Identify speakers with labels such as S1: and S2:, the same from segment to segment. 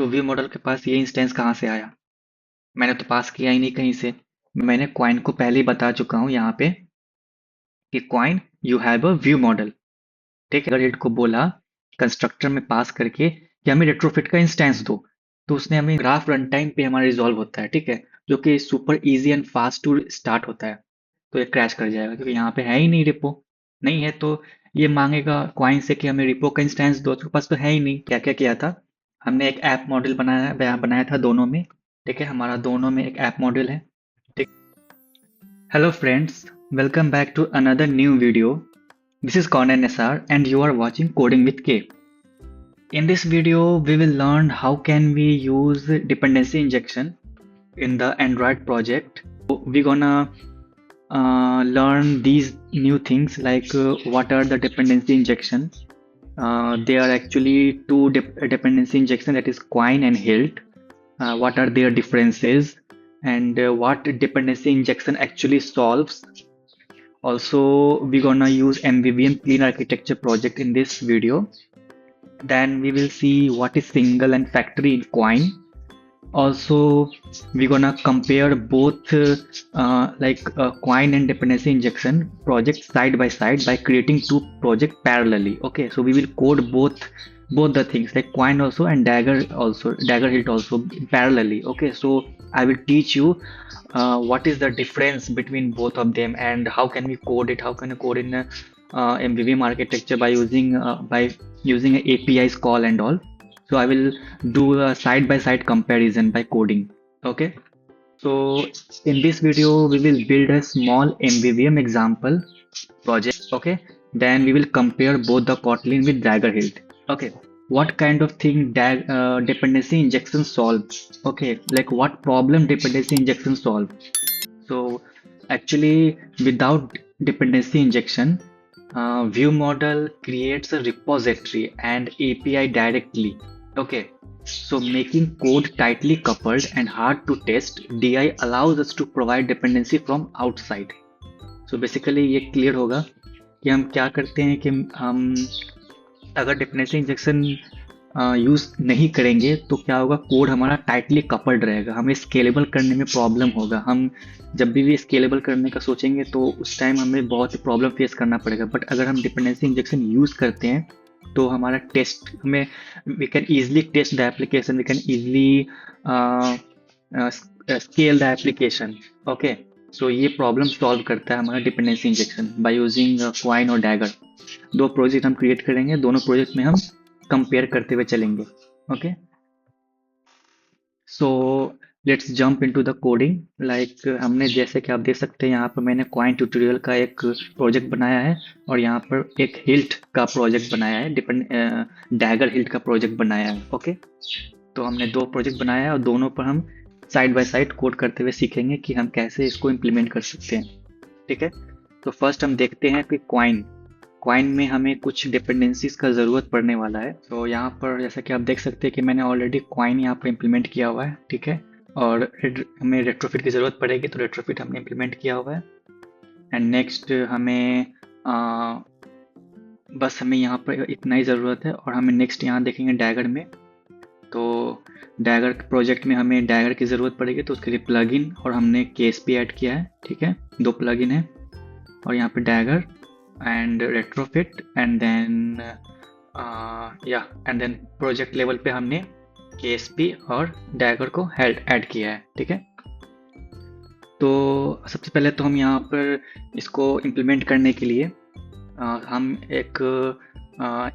S1: तो view model के पास ये इंस्टेंस कहाँ से आया? मैंने तो पास किया ही नहीं कहीं से। मैंने क्वाइन को पहले ही बता चुका हूँ यहाँ पे कि coin you have a view model. ठीक है, अगर इट को बोला कंस्ट्रक्टर में पास करके कि हमें रेट्रोफिट का इंस्टेंस दो, तो उसने हमें ग्राफ रन टाइम पे हमारा रिजॉल्व होता है, ठीक है, जो कि super easy and fast to start होता है। तो ये क्रैश कर जाएगा क्योंकि यहाँ पे है ही नहीं रिपो। नहीं है तो ये मांगेगा क्वाइन से कि हमें रिपो का इंस्टेंस दो, तो पास तो है ही नहीं। क्या क्या किया था हमने? एक ऐप मॉडल बनाया बनाया था दोनों में। ठीक है, हमारा दोनों में एक ऐप मॉडल है। ठीक। Hello friends, welcome back to another new video. This is Conan SR and you are watching Coding with K. In this video, we will learn how can we use dependency injection in the Android project. So we're gonna learn these new things like what are the dependency injection. There are actually two dependency injection, that is Quine and Hilt. What are their differences and what dependency injection actually solves. Also, we're gonna use MVVM clean architecture project in this video. Then we will see what is single and factory in Quine. Also, we're gonna compare both Quine and dependency injection projects side by creating two projects parallelly. Okay, so we will code both the things like Quine also and Dagger Hilt also parallelly. Okay, so I will teach you what is the difference between both of them and how can we code it. How can we code in MVVM architecture by using APIs call and all. So I will do a side by side comparison by coding. Okay. So in this video, we will build a small MVVM example project. Okay. Then we will compare both the Kotlin with Dagger Hilt. Okay. What kind of thing dependency injection solve? Okay. Like what problem dependency injection solve? So actually, without dependency injection, view model creates a repository and API directly. Okay, so making code tightly coupled and hard to test, DI allows us to provide dependency from outside. So basically ये clear होगा कि हम क्या करते हैं कि हम अगर डिपेंडेंसी इंजेक्शन यूज नहीं करेंगे तो क्या होगा, कोड हमारा टाइटली कपल्ड रहेगा, हमें स्केलेबल करने में प्रॉब्लम होगा। हम जब भी स्केलेबल करने का सोचेंगे तो उस टाइम हमें बहुत प्रॉब्लम फेस करना पड़ेगा। बट अगर हम डिपेंडेंसी इंजेक्शन यूज करते हैं तो हमारा टेस्ट हमें we can easily test the application, we can easily scale the application. Okay, so ये प्रॉब्लम सॉल्व करता है हमारा dependency injection by using Koin और डैगर। दो प्रोजेक्ट हम क्रिएट करेंगे, दोनों प्रोजेक्ट में हम कंपेयर करते हुए चलेंगे। Okay, so let's jump into the coding. Like हमने जैसे कि आप देख सकते हैं यहाँ पर मैंने क्वाइन ट्यूटोरियल का एक प्रोजेक्ट बनाया है और यहाँ पर एक हिल्ट का प्रोजेक्ट बनाया है, डैगर हिल्ट का प्रोजेक्ट बनाया है। ओके, तो हमने दो प्रोजेक्ट बनाया है और दोनों पर हम साइड बाय साइड कोड करते हुए सीखेंगे कि हम कैसे इसको इम्प्लीमेंट कर सकते हैं। ठीक है, तो फर्स्ट हम देखते हैं कि क्वाइन क्वाइन में हमें कुछ डिपेंडेंसीज का ज़रूरत पड़ने वाला है। तो यहाँ पर जैसा कि आप देख सकते हैं कि मैंने ऑलरेडी क्वाइन यहाँ पर इम्प्लीमेंट किया हुआ है। ठीक है, और हमें रेट्रोफिट की ज़रूरत पड़ेगी तो रेट्रोफिट हमने इम्प्लीमेंट किया हुआ है। एंड नेक्स्ट हमें बस हमें यहाँ पर इतना ही ज़रूरत है। और हमें नेक्स्ट यहाँ देखेंगे डैगर में, तो डैगर प्रोजेक्ट में हमें डैगर की ज़रूरत पड़ेगी तो उसके लिए प्लगइन और हमने केएसपी ऐड किया है। ठीक है, दो प्लगइन है और यहाँ पे Dagger and Retrofit and then and then project level पे हमने केएसपी और डैगर को ऐड किया है। ठीक है, तो सबसे पहले तो हम यहाँ पर इसको इम्प्लीमेंट करने के लिए हम एक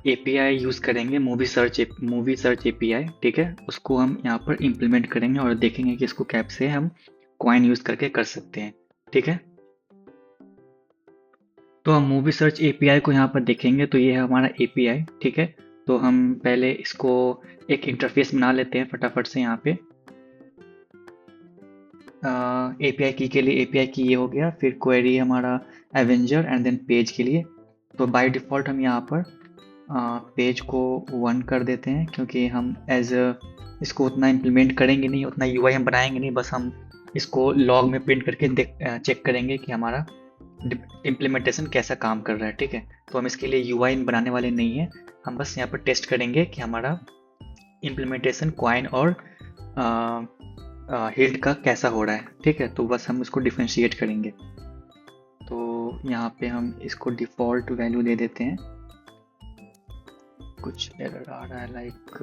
S1: एपीआई यूज़ करेंगे, मूवी सर्च एपीआई। ठीक है, उसको हम यहाँ पर इम्प्लीमेंट करेंगे और देखेंगे कि इसको कैसे हम क्वाइन यूज़ करके कर सकते हैं। ठीक है, तो हम मूवी सर्च एपीआई को यहाँ पर देखेंगे तो ये है हमारा एपीआई। ठीक है, तो हम पहले इसको एक इंटरफेस बना लेते हैं फटाफट से। यहाँ पे एपीआई की के लिए एपीआई की ये हो गया, फिर क्वेरी हमारा एवेंजर एंड देन पेज के लिए। तो बाय डिफ़ॉल्ट हम यहाँ पर पेज को 1 कर देते हैं क्योंकि हम इसको उतना इम्प्लीमेंट करेंगे नहीं, उतना यूआई हम बनाएंगे नहीं, बस हम इसको लॉग में प्रिंट करके चेक करेंगे कि हमारा इम्प्लीमेंटेशन कैसा काम कर रहा है। ठीक है, तो हम इसके लिए यूआई बनाने वाले नहीं है, हम बस यहाँ पर टेस्ट करेंगे कि हमारा इम्प्लीमेंटेशन क्वाइन और हिल्ट का कैसा हो रहा है, ठीक है। तो बस हम उसको डिफ्रेंशिएट करेंगे। तो यहाँ पे हम इसको डिफ़ॉल्ट वैल्यू दे देते हैं। कुछ एरर आ रहा है like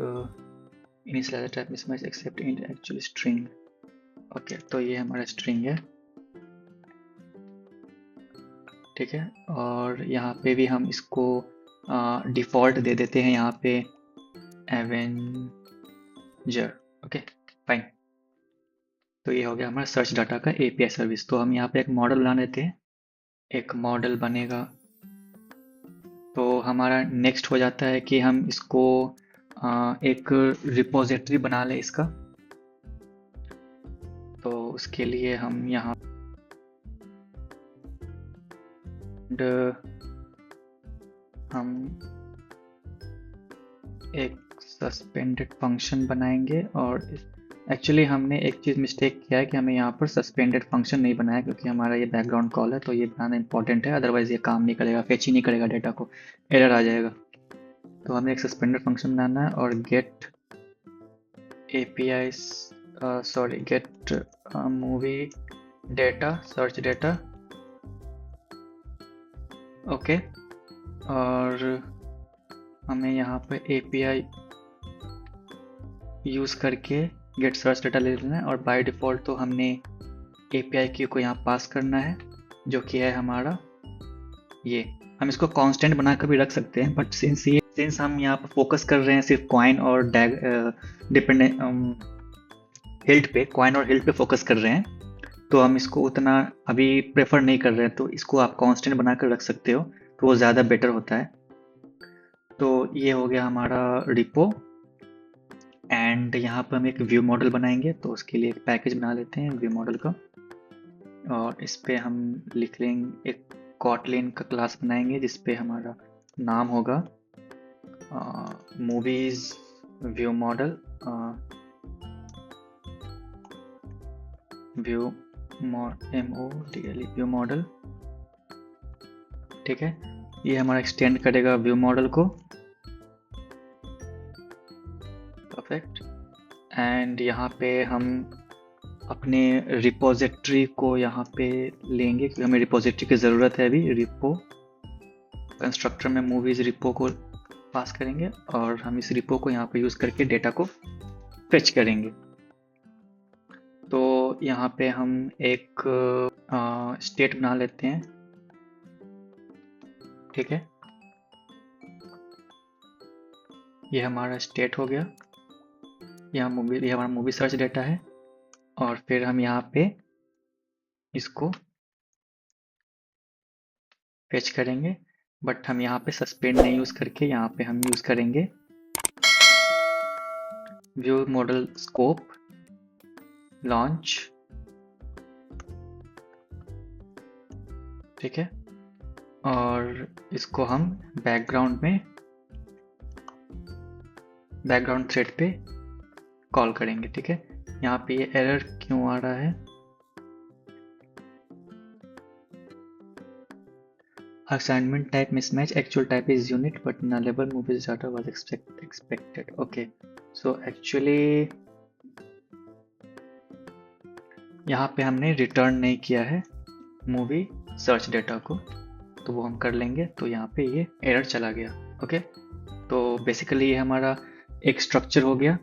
S1: initialiser type mismatch accept इन एक्चुअल स्ट्रिंग। ओके, तो ये हमारा स्ट्रिंग है, ठीक है। और यहाँ पे भी हम इसको डिफ़ॉल्ट दे देते हैं, यहाँ पे एवेंजर। Okay fine. तो ये हो गया हमारा सर्च डाटा का एपीआई सर्विस। तो हम यहाँ पे एक मॉडल बना लेते हैं, एक मॉडल बनेगा। तो हमारा नेक्स्ट हो जाता है कि हम इसको एक रिपोजिटरी बना लें इसका। तो उसके लिए हम यहाँ हम एक सस्पेंडेड फंक्शन बनाएंगे। और एक्चुअली हमने एक चीज़ मिस्टेक किया है कि हमें यहाँ पर सस्पेंडेड फंक्शन नहीं बनाया, क्योंकि हमारा ये बैकग्राउंड कॉल है, तो ये बनाना इंपॉर्टेंट है, अदरवाइज ये काम नहीं करेगा, फेच ही नहीं करेगा डेटा को, एरर आ जाएगा। तो हमें एक सस्पेंडेड फंक्शन बनाना है और get API sorry get movie data search data. Okay, और हमें यहाँ पे API यूज़ करके गेट सर्च डेटा ले लेना है। और बाय डिफ़ॉल्ट तो हमने API की को यहाँ पास करना है, जो कि है हमारा ये। हम इसको कांस्टेंट बनाकर भी रख सकते हैं, बट सिंस हम यहाँ पर फोकस कर रहे हैं सिर्फ कॉइन और हिल्ट पे, कॉइन और हिल्ट पे फोकस कर रहे हैं, तो हम इसको उतना अभी प्रेफर नहीं कर रहे हैं। तो इसको आप कांस्टेंट बनाकर रख सकते हो, तो वो ज़्यादा बेटर होता है। तो ये हो गया हमारा रिपो। एंड यहाँ पर हम एक व्यू मॉडल बनाएंगे, तो उसके लिए एक पैकेज बना लेते हैं व्यू मॉडल का। और इस पे हम लिख लेंगे, एक कॉटलिन का क्लास बनाएंगे जिसपे हमारा नाम होगा movies view model, MODL view model, ठीक है। ये हमारा एक्सटेंड करेगा व्यू मॉडल को, परफेक्ट। एंड यहाँ पे हम अपने रिपोजिटरी को यहाँ पे लेंगे, क्योंकि हमें रिपोजिटरी की ज़रूरत है अभी। रिपो कंस्ट्रक्टर में मूवीज रिपो को पास करेंगे, और हम इस रिपो को यहाँ पे यूज़ करके डेटा को फेच करेंगे। तो यहाँ पे हम एक स्टेट बना लेते हैं, ठीक है। ये हमारा स्टेट हो गया, ये हमारा मूवी सर्च डेटा है। और फिर हम यहाँ पे इसको फेच करेंगे, बट हम यहाँ पे सस्पेंड नहीं यूज़ करके यहाँ पे हम यूज़ करेंगे व्यू मॉडल स्कोप लॉन्च, ठीक है। और इसको हम बैकग्राउंड थ्रेड पे कॉल करेंगे, ठीक है। यहाँ पे ये एरर क्यों आ रहा है? Assignment type mismatch, actual type is unit but nullable movies data was expected. Okay, so actually यहाँ पे हमने रिटर्न नहीं किया है मूवी सर्च डेटा को, तो वो हम कर लेंगे। तो यहाँ पे ये एरर चला गया। ओके, तो बेसिकली ये हमारा एक स्ट्रक्चर हो गया,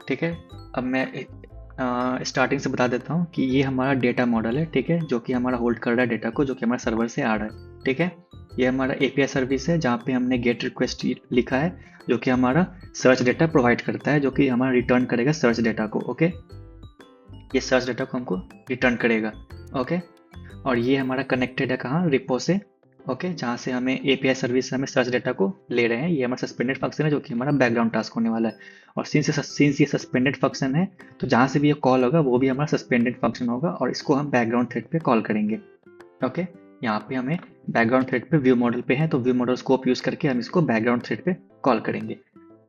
S1: ठीक है। अब मैं स्टार्टिंग से बता देता हूँ कि ये हमारा डेटा मॉडल है, ठीक है, जो कि हमारा होल्ड कर रहा है डेटा को, जो कि हमारे सर्वर से आ रहा है, ठीक है। ये हमारा API सर्विस है, जहाँ पे हमने गेट रिक्वेस्ट लिखा है, जो कि हमारा सर्च डेटा प्रोवाइड करता है, जो कि हमारा रिटर्न करेगा सर्च डेटा को। ओके, ये सर्च डेटा को हमको रिटर्न करेगा। ओके, और ये हमारा कनेक्टेड है कहाँ? रिपो से। ओके, जहाँ से हमें API सर्विस से हमें सर्च डेटा को ले रहे हैं। ये हमारा सस्पेंडेड फंक्शन है, जो कि हमारा बैकग्राउंड टास्क होने वाला है। और सिंस ये सस्पेंडेड फंक्शन है, तो जहाँ से भी ये कॉल होगा वो भी हमारा सस्पेंडेड फंक्शन होगा, और इसको हम बैकग्राउंड थ्रेड पे कॉल करेंगे। ओके, यहाँ पे हमें बैकग्राउंड थ्रेड पे व्यू मॉडल पे है, तो व्यू मॉडल स्कोप यूज़ करके हम इसको बैकग्राउंड थ्रेड पे कॉल करेंगे।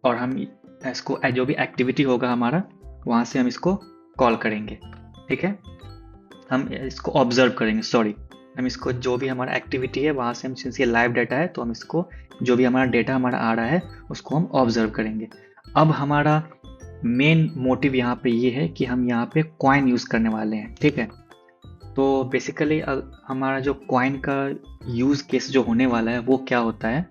S1: और हम इसको जो भी एक्टिविटी होगा हमारा, वहाँ से हम इसको कॉल करेंगे, ठीक है। हम इसको ऑब्जर्व करेंगे, सॉरी, हम इसको जो भी हमारा एक्टिविटी है वहाँ से हम, सिंस ये लाइव डाटा है, तो हम इसको जो भी हमारा डेटा हमारा आ रहा है उसको हम ऑब्जर्व करेंगे। अब हमारा मेन मोटिव यहाँ पे ये है कि हम यहाँ पे कॉइन यूज़ करने वाले हैं, ठीक है। तो बेसिकली हमारा जो कॉइन का यूज़ केस जो होने वाला है वो क्या होता है,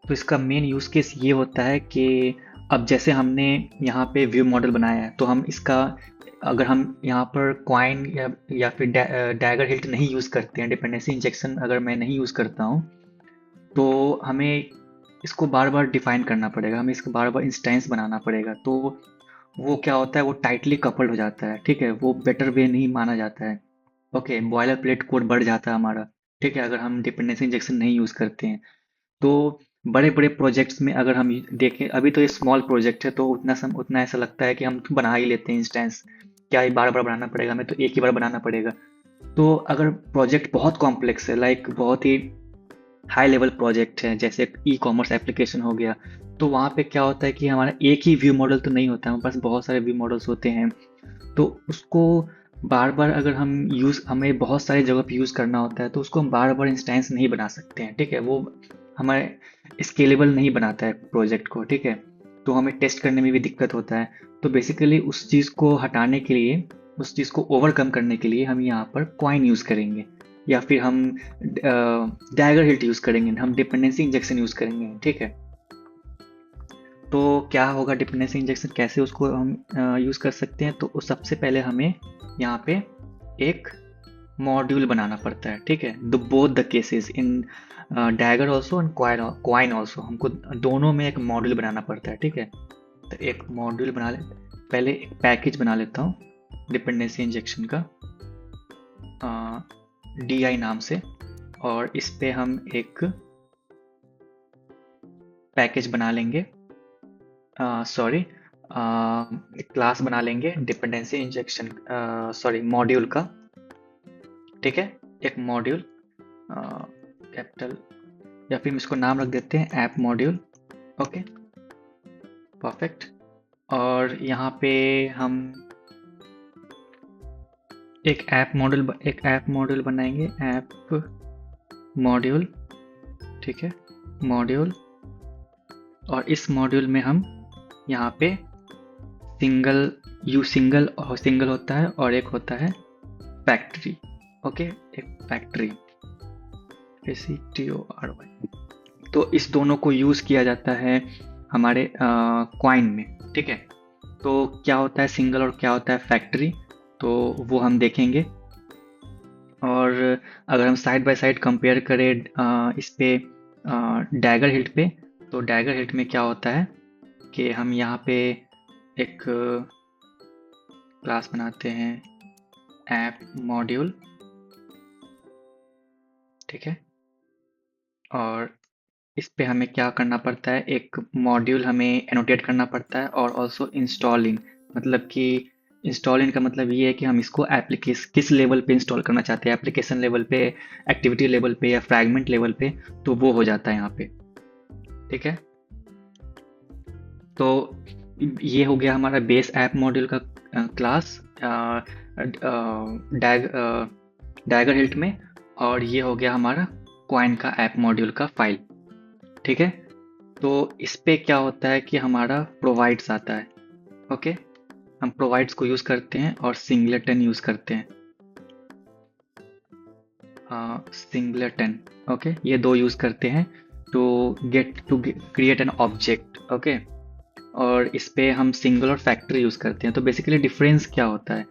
S1: तो इसका मेन यूज़ केस ये होता है कि अब जैसे हमने यहाँ पे व्यू मॉडल बनाया है, तो हम इसका अगर हम यहाँ पर कॉइन या फिर डैगर हिल्ट नहीं यूज़ करते हैं, डिपेंडेंसी इंजेक्शन अगर मैं नहीं यूज़ करता हूँ, तो हमें इसको बार बार डिफाइन करना पड़ेगा, हमें इसको बार बार इंस्टेंस बनाना पड़ेगा। तो वो क्या होता है, वो टाइटली कपल्ड हो जाता है, ठीक है, वो बेटर वे नहीं माना जाता है। ओके, बॉयलर प्लेट कोड बढ़ जाता है हमारा, ठीक है, अगर हम डिपेंडेंसी इंजेक्शन नहीं यूज़ करते हैं। तो बड़े बड़े प्रोजेक्ट्स में अगर हम देखें, अभी तो ये स्मॉल प्रोजेक्ट है, तो उतना ऐसा लगता है कि हम तो बना ही लेते हैं इंस्टेंस, क्या ये बार बार बनाना पड़ेगा, हमें तो एक ही बार बनाना पड़ेगा। तो अगर प्रोजेक्ट बहुत कॉम्प्लेक्स है, लाइक बहुत ही हाई लेवल प्रोजेक्ट है, जैसे ई कॉमर्स एप्लीकेशन हो गया, तो वहाँ पे क्या होता है कि हमारा एक ही व्यू मॉडल तो नहीं होता है, हमारे पास बहुत सारे व्यू मॉडल्स होते हैं। तो उसको बार बार अगर हमें बहुत सारी जगह पे यूज़ करना होता है, तो उसको हम बार बार इंस्टेंस नहीं बना सकते हैं, ठीक है, वो हमारे स्केलेबल नहीं बनाता है प्रोजेक्ट को, ठीक है। तो हमें टेस्ट करने में भी दिक्कत होता है। तो बेसिकली उस चीज़ को हटाने के लिए, उस चीज़ को ओवरकम करने के लिए हम यहाँ पर कॉइन यूज़ करेंगे, या फिर हम डैगर हिल्ट यूज़ करेंगे, हम डिपेंडेंसी इंजेक्शन यूज़ करेंगे, ठीक है। तो क्या होगा डिपेंडेंसी इंजेक्शन, कैसे उसको हम यूज़ कर सकते हैं, तो सबसे पहले हमें यहाँ पे एक मॉड्यूल बनाना पड़ता है, ठीक है। The both the cases in dagger also and coin also, हमको दोनों में एक मॉड्यूल बनाना पड़ता है, ठीक है। तो एक मॉड्यूल बना ले, पहले एक पैकेज बना लेता हूँ डिपेंडेंसी इंजेक्शन का DI नाम से, और इस पे हम एक पैकेज बना लेंगे, सॉरी एक क्लास बना लेंगे डिपेंडेंसी इंजेक्शन, सॉरी मॉड्यूल का, ठीक है। एक मॉड्यूल कैपिटल, या फिर हम इसको नाम रख देते हैं ऐप मॉड्यूल, ओके, परफेक्ट। और यहाँ पे हम एक ऐप मॉड्यूल बनाएंगे, ऐप मॉड्यूल, ठीक है, मॉड्यूल। और इस मॉड्यूल में हम यहाँ पे सिंगल होता है और एक होता है फैक्ट्री, ओके, एक फैक्ट्री, FACTORY। तो इस दोनों को यूज़ किया जाता है हमारे क्वाइन में, ठीक है। तो क्या होता है सिंगल और क्या होता है फैक्ट्री, तो वो हम देखेंगे। और अगर हम साइड बाय साइड कंपेयर करें इस पे डैगर हिल्ट पे, तो डैगर हिल्ट में क्या होता है कि हम यहाँ पे एक क्लास बनाते हैं ऐप मॉड्यूल, ठीक है। और इस पे हमें क्या करना पड़ता है, एक मॉड्यूल हमें एनोटेट करना पड़ता है, और ऑल्सो इंस्टॉलिंग, मतलब कि इंस्टॉलिंग का मतलब ये है कि हम इसको किस लेवल पे इंस्टॉल करना चाहते हैं, एप्लीकेशन लेवल पे, एक्टिविटी लेवल पे, या फ्रैगमेंट लेवल पे, तो वो हो जाता है यहाँ पे, ठीक है। तो ये हो गया हमारा बेस ऐप मॉड्यूल का क्लास डैगर हिल्ट में, और ये हो गया हमारा क्वाइन का ऐप मॉड्यूल का फाइल, ठीक है। तो इस पे क्या होता है कि हमारा प्रोवाइड्स आता है, ओके, हम प्रोवाइड्स को यूज़ करते हैं और सिंगलेटन यूज़ करते हैं, सिंगलेटन, ओके, ये दो यूज़ करते हैं to create an object, okay. और इस पे हम सिंगल और फैक्ट्री यूज़ करते हैं। तो बेसिकली डिफरेंस क्या होता है,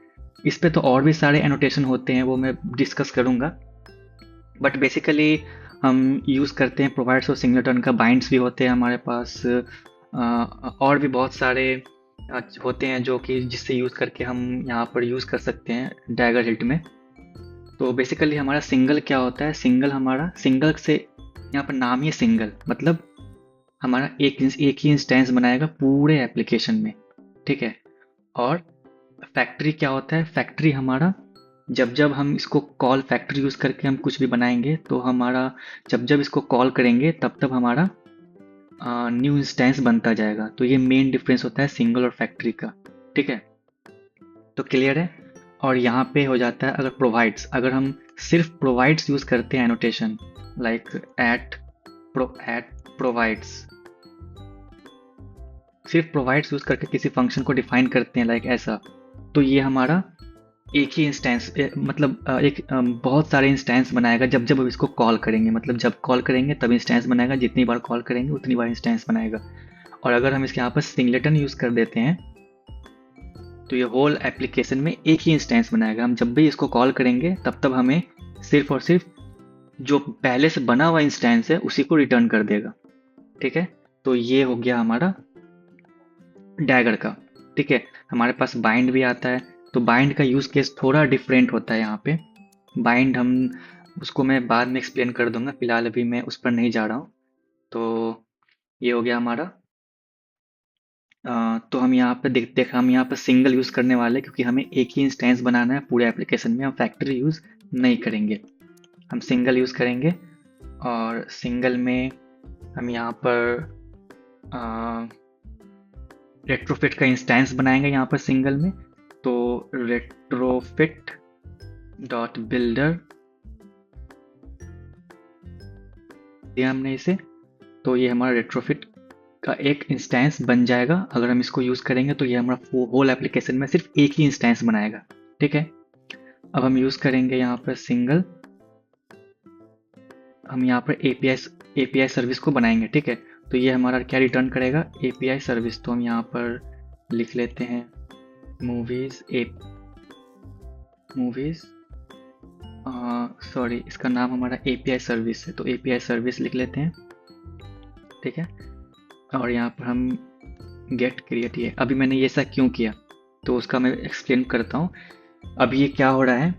S1: इस पे तो और भी सारे एनोटेशन होते हैं, वो मैं डिस्कस करूँगा, बट बेसिकली हम यूज़ करते हैं प्रोवाइड्स और सिंगलेटन का, बाइंड्स भी होते हैं हमारे पास, और भी बहुत सारे होते हैं जो कि जिससे यूज़ करके हम यहाँ पर यूज़ कर सकते हैं डैगर हिल्ट में। तो बेसिकली हमारा सिंगल क्या होता है, सिंगल से यहाँ पर नाम ही सिंगल, मतलब हमारा एक ही इंस्टेंस बनाएगा पूरे एप्लीकेशन में, ठीक है। और फैक्ट्री क्या होता है, फैक्ट्री हमारा जब जब हम इसको कॉल फैक्ट्री यूज़ करके हम कुछ भी बनाएंगे, तो हमारा जब जब इसको कॉल करेंगे तब तब हमारा न्यू इंस्टेंस बनता जाएगा। तो ये मेन डिफरेंस होता है सिंगल और फैक्ट्री का, ठीक है। तो क्लियर है। और यहाँ पे हो जाता है अगर हम सिर्फ प्रोवाइड्स यूज़ करते हैं एनोटेशन, लाइक एट प्रोवाइड्स, सिर्फ प्रोवाइड्स यूज़ करके किसी फंक्शन को डिफाइन करते हैं लाइक ऐसा, तो ये हमारा एक ही इंस्टेंस मतलब बहुत सारे इंस्टेंस बनाएगा जब जब हम इसको कॉल करेंगे, मतलब जब कॉल करेंगे तब इंस्टेंस बनाएगा, जितनी बार कॉल करेंगे उतनी बार इंस्टेंस बनाएगा। और अगर हम इसके यहाँ पर सिंगलेटन यूज़ कर देते हैं तो ये होल एप्लीकेशन में एक ही इंस्टेंस बनाएगा। हम जब भी इसको कॉल करेंगे तब तब हमें सिर्फ और सिर्फ जो पहले से बना हुआ इंस्टेंस है उसी को रिटर्न कर देगा। ठीक है, तो ये हो गया हमारा डैगर का। ठीक है, हमारे पास बाइंड भी आता है, तो बाइंड का यूज़ केस थोड़ा डिफरेंट होता है यहाँ पे। बाइंड हम उसको मैं बाद में एक्सप्लेन कर दूंगा, फिलहाल अभी मैं उस पर नहीं जा रहा हूँ। तो ये हो गया हमारा। तो हम यहाँ पे देख हम यहाँ पे सिंगल यूज़ करने वाले हैं, क्योंकि हमें एक ही इंस्टेंस बनाना है पूरे एप्लीकेशन में, हम फैक्ट्री यूज़ नहीं करेंगे, हम सिंगल यूज़ करेंगे। और सिंगल में हम यहाँ पर रेट्रोफिट का इंस्टेंस बनाएंगे यहाँ पर सिंगल में। तो रेट्रोफिट डॉट बिल्डर दिया हमने इसे, तो ये हमारा रेट्रोफिट का एक इंस्टेंस बन जाएगा। अगर हम इसको यूज़ करेंगे तो ये हमारा होल एप्लीकेशन में सिर्फ एक ही इंस्टेंस बनाएगा। ठीक है, अब हम यूज़ करेंगे यहाँ पर सिंगल, हम यहाँ पर एपीआई सर्विस को बनाएंगे। ठीक है, तो ये हमारा क्या रिटर्न करेगा, एपीआई सर्विस। तो हम यहाँ पर लिख लेते हैं मूवीज़ सॉरी, इसका नाम हमारा एपीआई सर्विस है, तो एपीआई सर्विस लिख लेते हैं। ठीक है, और यहाँ पर हम गेट क्रिएट, ये अभी मैंने ये ऐसा क्यों किया तो उसका मैं एक्सप्लेन करता हूँ। अभी ये क्या हो रहा है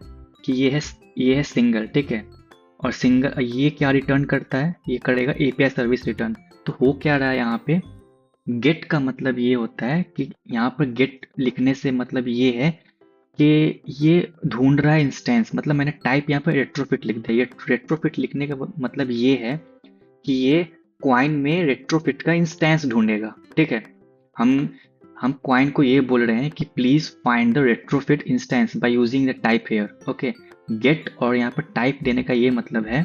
S1: कि ये है सिंगल। ठीक है, और सिंगल ये क्या रिटर्न करता है, ये करेगा एपीआई सर्विस रिटर्न। तो हो क्या रहा है यहाँ पे, गेट का मतलब ये होता है कि यहाँ पर गेट लिखने से मतलब ये है कि ये ढूंढ रहा है इंस्टेंस, मतलब मैंने टाइप यहाँ पर रेट्रोफिट लिख दिया। ये रेट्रोफिट लिखने का मतलब ये है कि ये क्वाइन में रेट्रोफिट का इंस्टेंस ढूंढेगा। ठीक है, हम क्वाइन को ये बोल रहे हैं कि please find the Retrofit instance by using the type here. Okay, get और यहाँ पर टाइप देने का ये मतलब है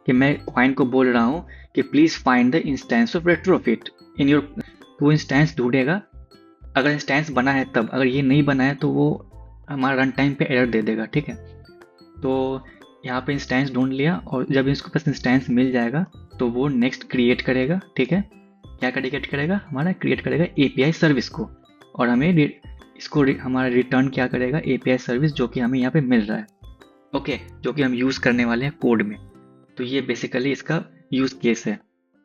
S1: कि मैं क्वाइन को बोल रहा हूँ कि please find the instance of retrofit in your, वो इंस्टेंस ढूंढेगा अगर इंस्टेंस बना है तब, अगर ये नहीं बना है तो वो हमारा रन टाइम पे एरर दे देगा। ठीक है, तो यहाँ पे इंस्टेंस ढूंढ लिया, और जब इसको पास इंस्टेंस मिल जाएगा तो वो नेक्स्ट क्रिएट करेगा। ठीक है, क्या क्रिएट करेगा, हमारा क्रिएट करेगा एपीआई सर्विस को, और हमें इसको हमारा रिटर्न क्या करेगा, एपीआई सर्विस, जो कि हमें यहाँ पे मिल रहा है। ओके, जो कि हम यूज़ करने वाले हैं कोड में। तो ये बेसिकली इसका यूज़ केस है।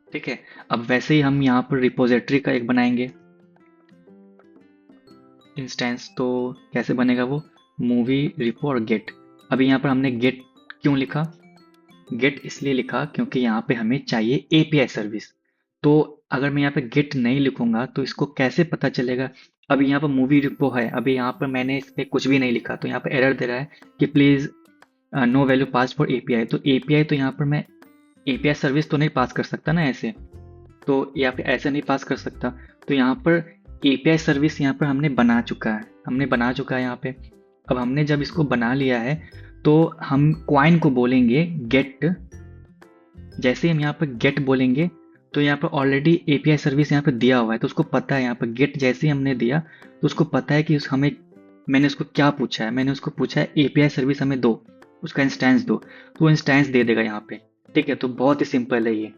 S1: ठीक है, अब वैसे ही हम यहाँ पर रिपोजिटरी का एक बनाएंगे इंस्टेंस। तो कैसे बनेगा वो, मूवी रिपो और गेट। अभी यहाँ पर हमने गेट क्यों लिखा, गेट इसलिए लिखा क्योंकि यहाँ पे हमें चाहिए एपीआई सर्विस। तो अगर मैं यहाँ पे गेट नहीं लिखूंगा तो इसको कैसे पता चलेगा। अभी यहाँ पर मूवी रिपो है, अभी यहाँ पर मैंने इस पर कुछ भी नहीं लिखा, तो यहाँ पर एरर दे रहा है कि please no value pass for API. तो एपीआई तो यहाँ पर मैं एपीआई सर्विस तो नहीं पास कर सकता ना ऐसे, तो यहाँ पे ऐसे नहीं पास कर सकता। तो यहाँ पर एपीआई सर्विस यहाँ पर हमने बना चुका है यहाँ पे। अब हमने जब इसको बना लिया है तो हम क्वाइन को बोलेंगे गेट। जैसे हम यहाँ पर गेट बोलेंगे तो यहाँ पर ऑलरेडी एपीआई सर्विस यहाँ पर दिया हुआ है, तो उसको पता है यहाँ पर गेट जैसे ही हमने दिया तो उसको पता है कि मैंने उसको क्या पूछा है, मैंने उसको पूछा है एपीआई सर्विस हमें दो, उसका इंस्टेंस दो, तो वो इंस्टेंस दे देगा यहाँ पे। ठीक है, तो बहुत ही सिंपल है ये।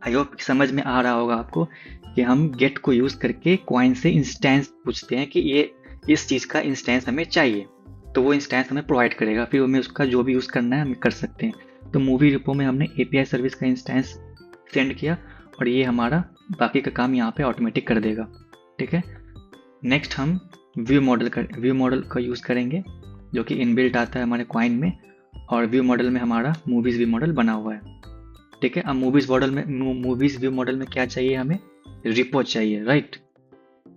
S1: आई होप समझ में आ रहा होगा आपको कि हम गेट को यूज करके क्वाइन से इंस्टेंस पूछते हैं कि ये इस चीज का इंस्टेंस हमें चाहिए, तो वो इंस्टेंस हमें प्रोवाइड करेगा, फिर हमें उसका जो भी यूज करना है हम कर सकते हैं। तो मूवी रिपो में हमने एपीआई सर्विस का इंस्टेंस सेंड किया और ये हमारा बाकी का काम यहाँ पे ऑटोमेटिक कर देगा। ठीक है, नेक्स्ट हम व्यू मॉडल का यूज करेंगे जो कि इनबिल्ट आता है हमारे क्वाइन में, और व्यू मॉडल में हमारा मूवीज व्यू मॉडल बना हुआ है। ठीक है, अब मूवीज व्यू मॉडल में क्या चाहिए, हमें रिपो चाहिए, राइट।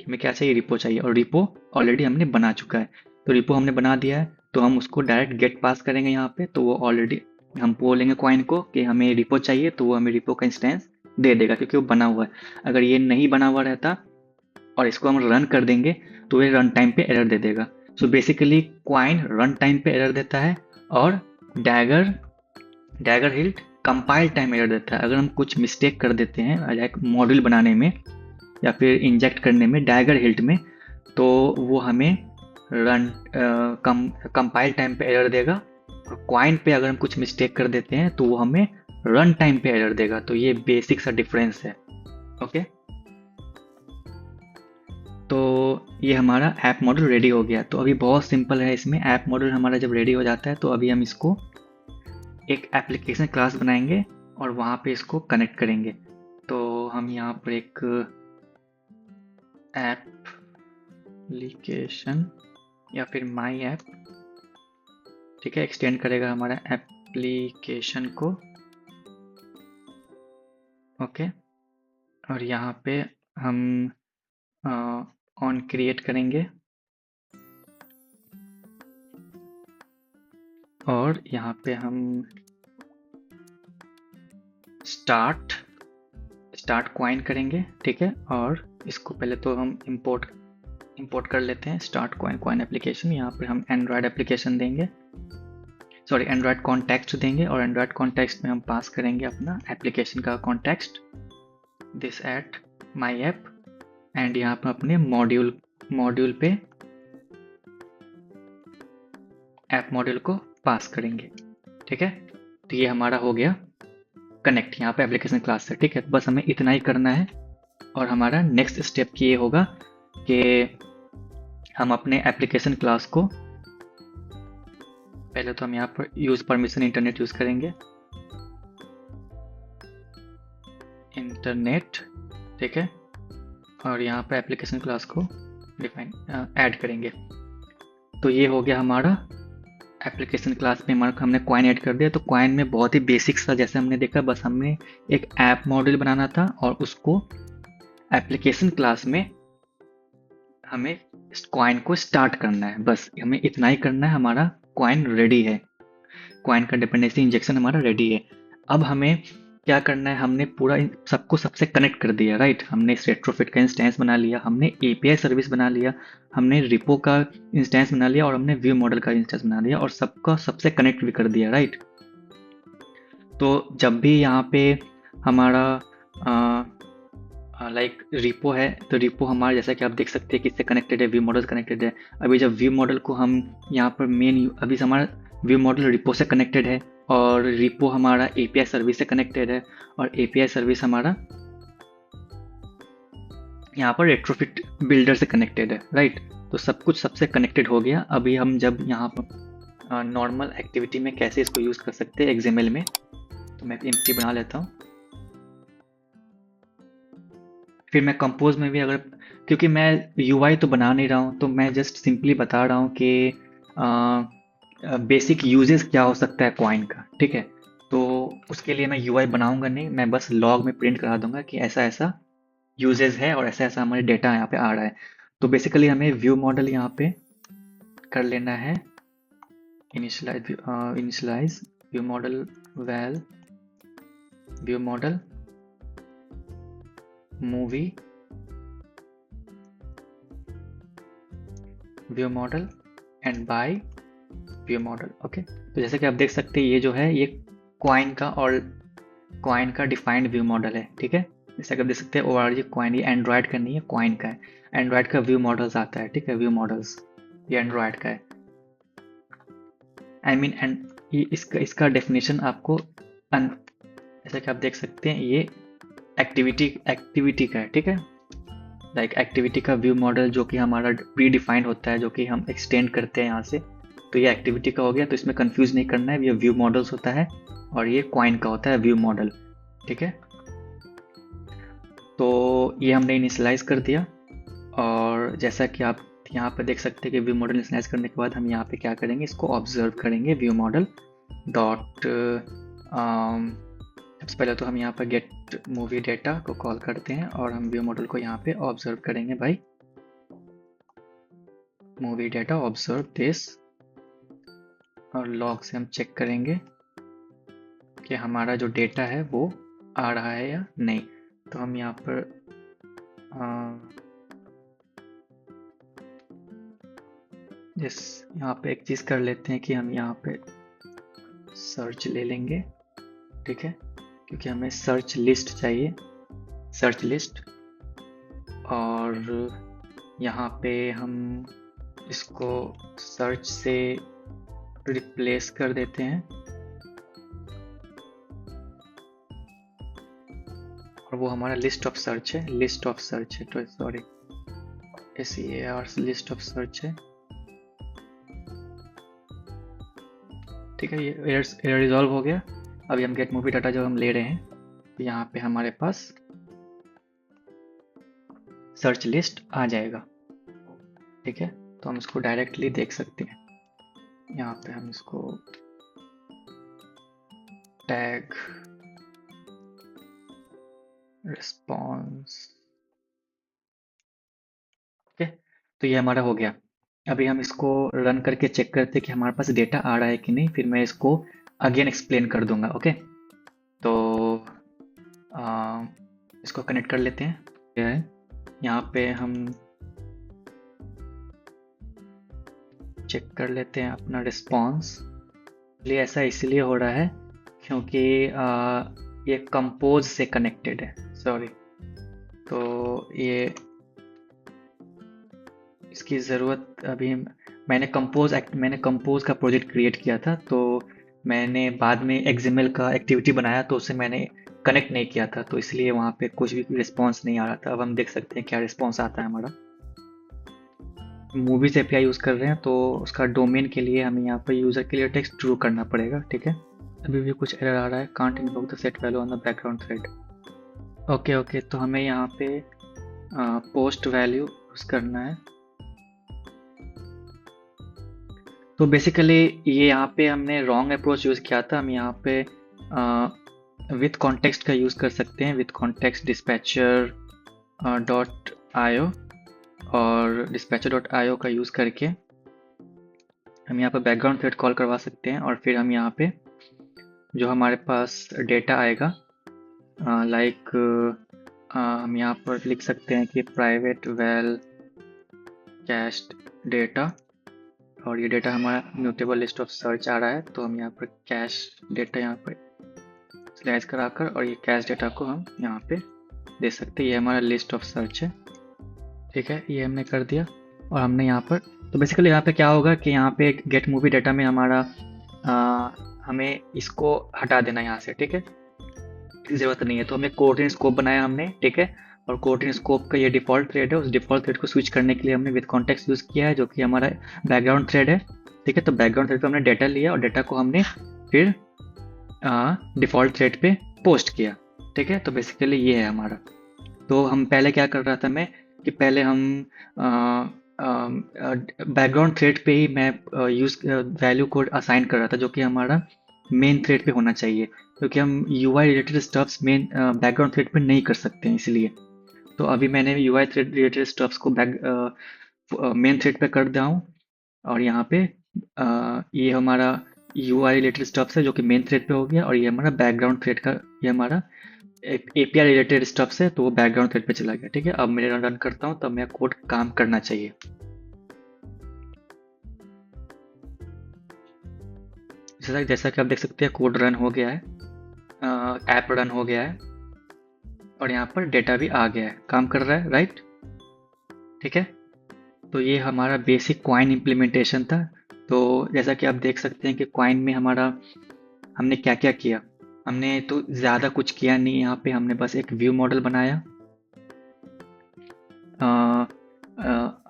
S1: हमें क्या चाहिए, रिपो चाहिए, और रिपो ऑलरेडी हमने बना चुका है। तो रिपो हमने बना दिया है, तो हम उसको डायरेक्ट गेट पास करेंगे यहाँ पे। तो वो ऑलरेडी हम बोलेंगे क्वाइन को कि हमें रिपो चाहिए, तो वो हमें रिपो का इंस्टेंस दे देगा क्योंकि वो बना हुआ है। अगर ये नहीं बना हुआ रहता और इसको हम रन कर देंगे तो ये रन टाइम पे एरर दे देगा। So basically coin run time पे एरर देता है और dagger Hilt compile time error देता है। अगर हम कुछ मिस्टेक कर देते हैं लाइक मॉड्यूल बनाने में या फिर इंजेक्ट करने में डैगर हिल्ट में, तो वो हमें रन कंपाइल टाइम पे एरर देगा। और क्वाइन पे अगर हम कुछ मिस्टेक कर देते हैं तो वो हमें रन टाइम पे एरर देगा। तो ये बेसिक सा डिफरेंस है। ओके, तो ये हमारा ऐप मॉडल रेडी हो गया। तो अभी बहुत सिंपल है, इसमें ऐप मॉडल हमारा जब रेडी हो जाता है तो अभी हम इसको एक एप्लीकेशन क्लास बनाएंगे और वहाँ पे इसको कनेक्ट करेंगे। तो हम यहाँ पर एक एप्लीकेशन या फिर माई ऐप, ठीक है, एक्सटेंड करेगा हमारा एप्लीकेशन को। ओके, और यहाँ पे हम ऑन क्रिएट करेंगे और यहाँ पे हम स्टार्ट क्वाइन करेंगे, ठीक है। और इसको पहले तो हम इंपोर्ट कर लेते हैं स्टार्ट क्वाइन एप्लीकेशन। यहाँ पर हम एंड्रॉयड एप्लीकेशन देंगे, सॉरी एंड्रॉयड कॉन्टेक्स्ट देंगे, और एंड्रॉयड कॉन्टेक्स्ट में हम पास करेंगे अपना एप्लीकेशन का context, this at my app. And यहाँ पर अपने मॉड्यूल पे ऐप मॉड्यूल को पास करेंगे, ठीक है। तो ये हमारा हो गया कनेक्ट यहाँ पे एप्लीकेशन क्लास से, ठीक है। बस हमें इतना ही करना है और हमारा नेक्स्ट स्टेप ये होगा कि हम अपने एप्लीकेशन क्लास को पहले तो हम यहाँ पर यूज परमिशन इंटरनेट यूज करेंगे, इंटरनेट, ठीक है। और यहाँ पर एप्लीकेशन क्लास को डिफाइन ऐड करेंगे। तो ये हो गया हमारा एप्लीकेशन क्लास में हमने क्वाइन ऐड कर दिया। तो क्वाइन में बहुत ही बेसिक सा जैसे हमने देखा, बस हमें एक ऐप मॉड्यूल बनाना था और उसको एप्लीकेशन क्लास में हमें क्वाइन को स्टार्ट करना है। बस हमें इतना ही करना है, हमारा क्वाइन रेडी है, क्वाइन का डिपेंडेंसी इंजेक्शन हमारा रेडी है। अब हमें क्या करना है, हमने पूरा सबको सबसे कनेक्ट कर दिया, राइट। हमने रेट्रोफिट का इंस्टेंस बना लिया, हमने एपीआई सर्विस बना लिया, हमने रिपो का इंस्टेंस बना लिया और हमने व्यू मॉडल का इंस्टेंस बना लिया और सबका सबसे कनेक्ट भी कर दिया, राइट। तो जब भी यहाँ पे हमारा लाइक रिपो है तो रिपो हमारा जैसा कि आप देख सकते हैं किससे कनेक्टेड है, व्यू मॉडल से कनेक्टेड है। अभी जब व्यू मॉडल को हम यहाँ पर अभी हमारा व्यू मॉडल रिपो से कनेक्टेड है और रिपो हमारा एपीआई सर्विस से कनेक्टेड है और एपीआई सर्विस हमारा यहाँ पर रेट्रोफिट बिल्डर से कनेक्टेड है, राइट। तो सब कुछ सबसे कनेक्टेड हो गया। अभी हम जब यहाँ पर नॉर्मल एक्टिविटी में कैसे इसको यूज़ कर सकते हैं एक्सएमएल में, तो मैं एम्प्टी बना लेता हूँ। फिर मैं कंपोज में भी अगर, क्योंकि मैं यूआई तो बना नहीं रहा हूँ तो मैं जस्ट सिंपली बता रहा हूँ कि बेसिक यूजेस क्या हो सकता है क्वाइन का, ठीक है। तो उसके लिए मैं यूआई बनाऊंगा नहीं, मैं बस लॉग में प्रिंट करा दूंगा कि ऐसा ऐसा यूजेस है और ऐसा ऐसा हमारे डेटा यहाँ पे आ रहा है। तो बेसिकली हमें व्यू मॉडल यहाँ पे कर लेना है initialise view model val view model movie view model and by view model. Okay, तो जैसे कि आप देख सकते हैं ये जो है ये क्वाइन का डिफाइंड व्यू मॉडल है, ठीक है। जैसे कि आप देख सकते हैं ORG क्वाइन, ये एंड्रॉयड का नहीं है, क्वाइन का है। एंड्रॉयड का व्यू मॉडल्स आता है, ठीक है, व्यू मॉडल्स ये एंड्रॉयड का है। आई मीन एंड इसका डेफिनेशन आपको जैसे कि आप देख सकते हैं ये एक्टिविटी का है, ठीक है। लाइक एक्टिविटी का व्यू मॉडल जो कि हमारा प्री डिफाइंड होता है, जो कि हम एक्सटेंड करते हैं यहाँ से। तो ये एक्टिविटी का हो गया, तो इसमें कंफ्यूज नहीं करना है, ये व्यू मॉडल्स होता है और ये क्वाइन का होता है व्यू मॉडल, ठीक है। तो ये हमने इनिशियलाइज कर दिया और जैसा कि आप यहाँ पे देख सकते हैं कि व्यू मॉडल इनिशियलाइज करने के बाद हम यहाँ पे क्या करेंगे, इसको ऑब्जर्व करेंगे व्यू मॉडल डॉट। सबसे पहले तो हम यहाँ पर गेट मूवी डेटा को कॉल करते हैं और हम व्यू मॉडल को यहाँ पे ऑब्जर्व करेंगे भाई, मूवी डेटा ऑब्जर्व दिस, और लॉग से हम चेक करेंगे कि हमारा जो डेटा है वो आ रहा है या नहीं। तो हम यहाँ पर यहाँ पे एक चीज़ कर लेते हैं कि हम यहाँ पे सर्च ले लेंगे ठीक है, क्योंकि हमें सर्च लिस्ट चाहिए, सर्च लिस्ट। और यहाँ पे हम इसको सर्च से रिप्लेस कर देते हैं, और वो हमारा लिस्ट ऑफ सर्च है, लिस्ट ऑफ सर्च है, तो sorry SEAR list of search है। ठीक है, ये एरर रिजॉल्व हो गया। अभी हम गेट मूवी डाटा जब हम ले रहे हैं तो यहाँ पे हमारे पास सर्च लिस्ट आ जाएगा। ठीक है, तो हम इसको डायरेक्टली देख सकते हैं। यहाँ पे हम इसको टैग रिस्पॉन्स, ओके, तो ये हमारा हो गया। अभी हम इसको रन करके चेक करते हैं कि हमारे पास डेटा आ रहा है कि नहीं, फिर मैं इसको अगेन एक्सप्लेन कर दूंगा। ओके, तो इसको कनेक्ट कर लेते हैं। क्या है, यहाँ पे हम चेक कर लेते हैं अपना रिस्पॉन्स। ये ऐसा इसलिए हो रहा है क्योंकि ये कंपोज से कनेक्टेड है, सॉरी। तो ये इसकी ज़रूरत अभी मैंने कंपोज का प्रोजेक्ट क्रिएट किया था, तो मैंने बाद में XML का एक्टिविटी बनाया, तो उसे मैंने कनेक्ट नहीं किया था, तो इसलिए वहाँ पे कुछ भी रिस्पॉन्स नहीं आ रहा था। अब हम देख सकते हैं क्या रिस्पॉन्स आता है हमारा। मूवीज API यूज़ कर रहे हैं, तो उसका डोमेन के लिए हमें यहाँ पर यूज़र के लिए टेक्स्ट ट्रू करना पड़ेगा। ठीक है, अभी भी कुछ एरर आ रहा है, can't invoke the set value on the background thread. Okay, तो हमें यहाँ पे पोस्ट वैल्यू यूज़ करना है। तो बेसिकली ये यहाँ पे हमने रॉन्ग अप्रोच यूज़ किया था। हम यहाँ पे विथ कॉन्टेक्स्ट का यूज़ कर सकते हैं, विथ कॉन्टेक्स्ट डिस्पैचर डॉट आयो, और dispatcher.io का यूज़ करके हम यहाँ पर बैकग्राउंड थ्रेड कॉल करवा सकते हैं। और फिर हम यहाँ पे जो हमारे पास डेटा आएगा, लाइक हम यहाँ पर लिख सकते हैं कि प्राइवेट वेल कैश्ड डेटा, और ये डेटा हमारा म्यूटेबल लिस्ट ऑफ सर्च आ रहा है, तो हम यहाँ पर कैश डेटा यहाँ पर स्लैश कराकर, और ये कैश डेटा को हम यहाँ पे दे सकते हैं। ये हमारा लिस्ट ऑफ सर्च है। ठीक है, ये हमने कर दिया, और हमने यहाँ पर, तो बेसिकली यहाँ पे क्या होगा कि यहाँ पे गेट मूवी डाटा में हमारा हमें इसको हटा देना यहाँ से। ठीक है, ज़रूरत नहीं है, तो हमें कोऑर्डिनेट स्कोप बनाया हमने। ठीक है, और कोऑर्डिनेट स्कोप का ये डिफ़ॉल्ट थ्रेड है, उस डिफ़ॉल्ट थ्रेड को स्विच करने के लिए हमने विद कॉन्टेक्स्ट यूज़ किया है, जो कि हमारा बैकग्राउंड थ्रेड है। ठीक है, तो बैकग्राउंड थ्रेड पर हमने डेटा लिया, और डेटा को हमने फिर डिफ़ॉल्ट थ्रेड पे पोस्ट किया। ठीक है, तो बेसिकली ये है हमारा। तो हम पहले क्या कर रहा था मैं, कि पहले हम बैकग्राउंड थ्रेड पे ही मैं वैल्यू को असाइन कर रहा था, जो कि हमारा मेन थ्रेड पे होना चाहिए, क्योंकि हम UI related stuffs main background thread पे नहीं कर सकते हैं, इसलिए। तो अभी मैंने UI थ्रेड रिलेटेड स्टफ्स को मेन थ्रेड पे कर दिया हूँ, और यहाँ पे ये हमारा UI रिलेटेड स्टफ्स है जो कि मेन थ्रेड पे हो गया, और ये हमारा बैकग्राउंड थ्रेड का, ये हमारा API रिलेटेड स्टफ्स है, तो वो बैकग्राउंड थ्रेड पे चला गया। ठीक है, अब मैं रन करता हूँ, तब मेरा कोड काम करना चाहिए। जैसा कि आप देख सकते हैं, कोड रन हो गया है, ऐप रन हो गया है, और यहाँ पर डेटा भी आ गया है, काम कर रहा है, राइट। ठीक है, तो ये हमारा बेसिक क्वाइन इम्प्लीमेंटेशन था। तो जैसा कि आप देख सकते हैं कि क्वाइन में हमारा हमने क्या क्या किया, हमने तो ज़्यादा कुछ किया नहीं। यहाँ पे हमने बस एक व्यू मॉडल बनाया,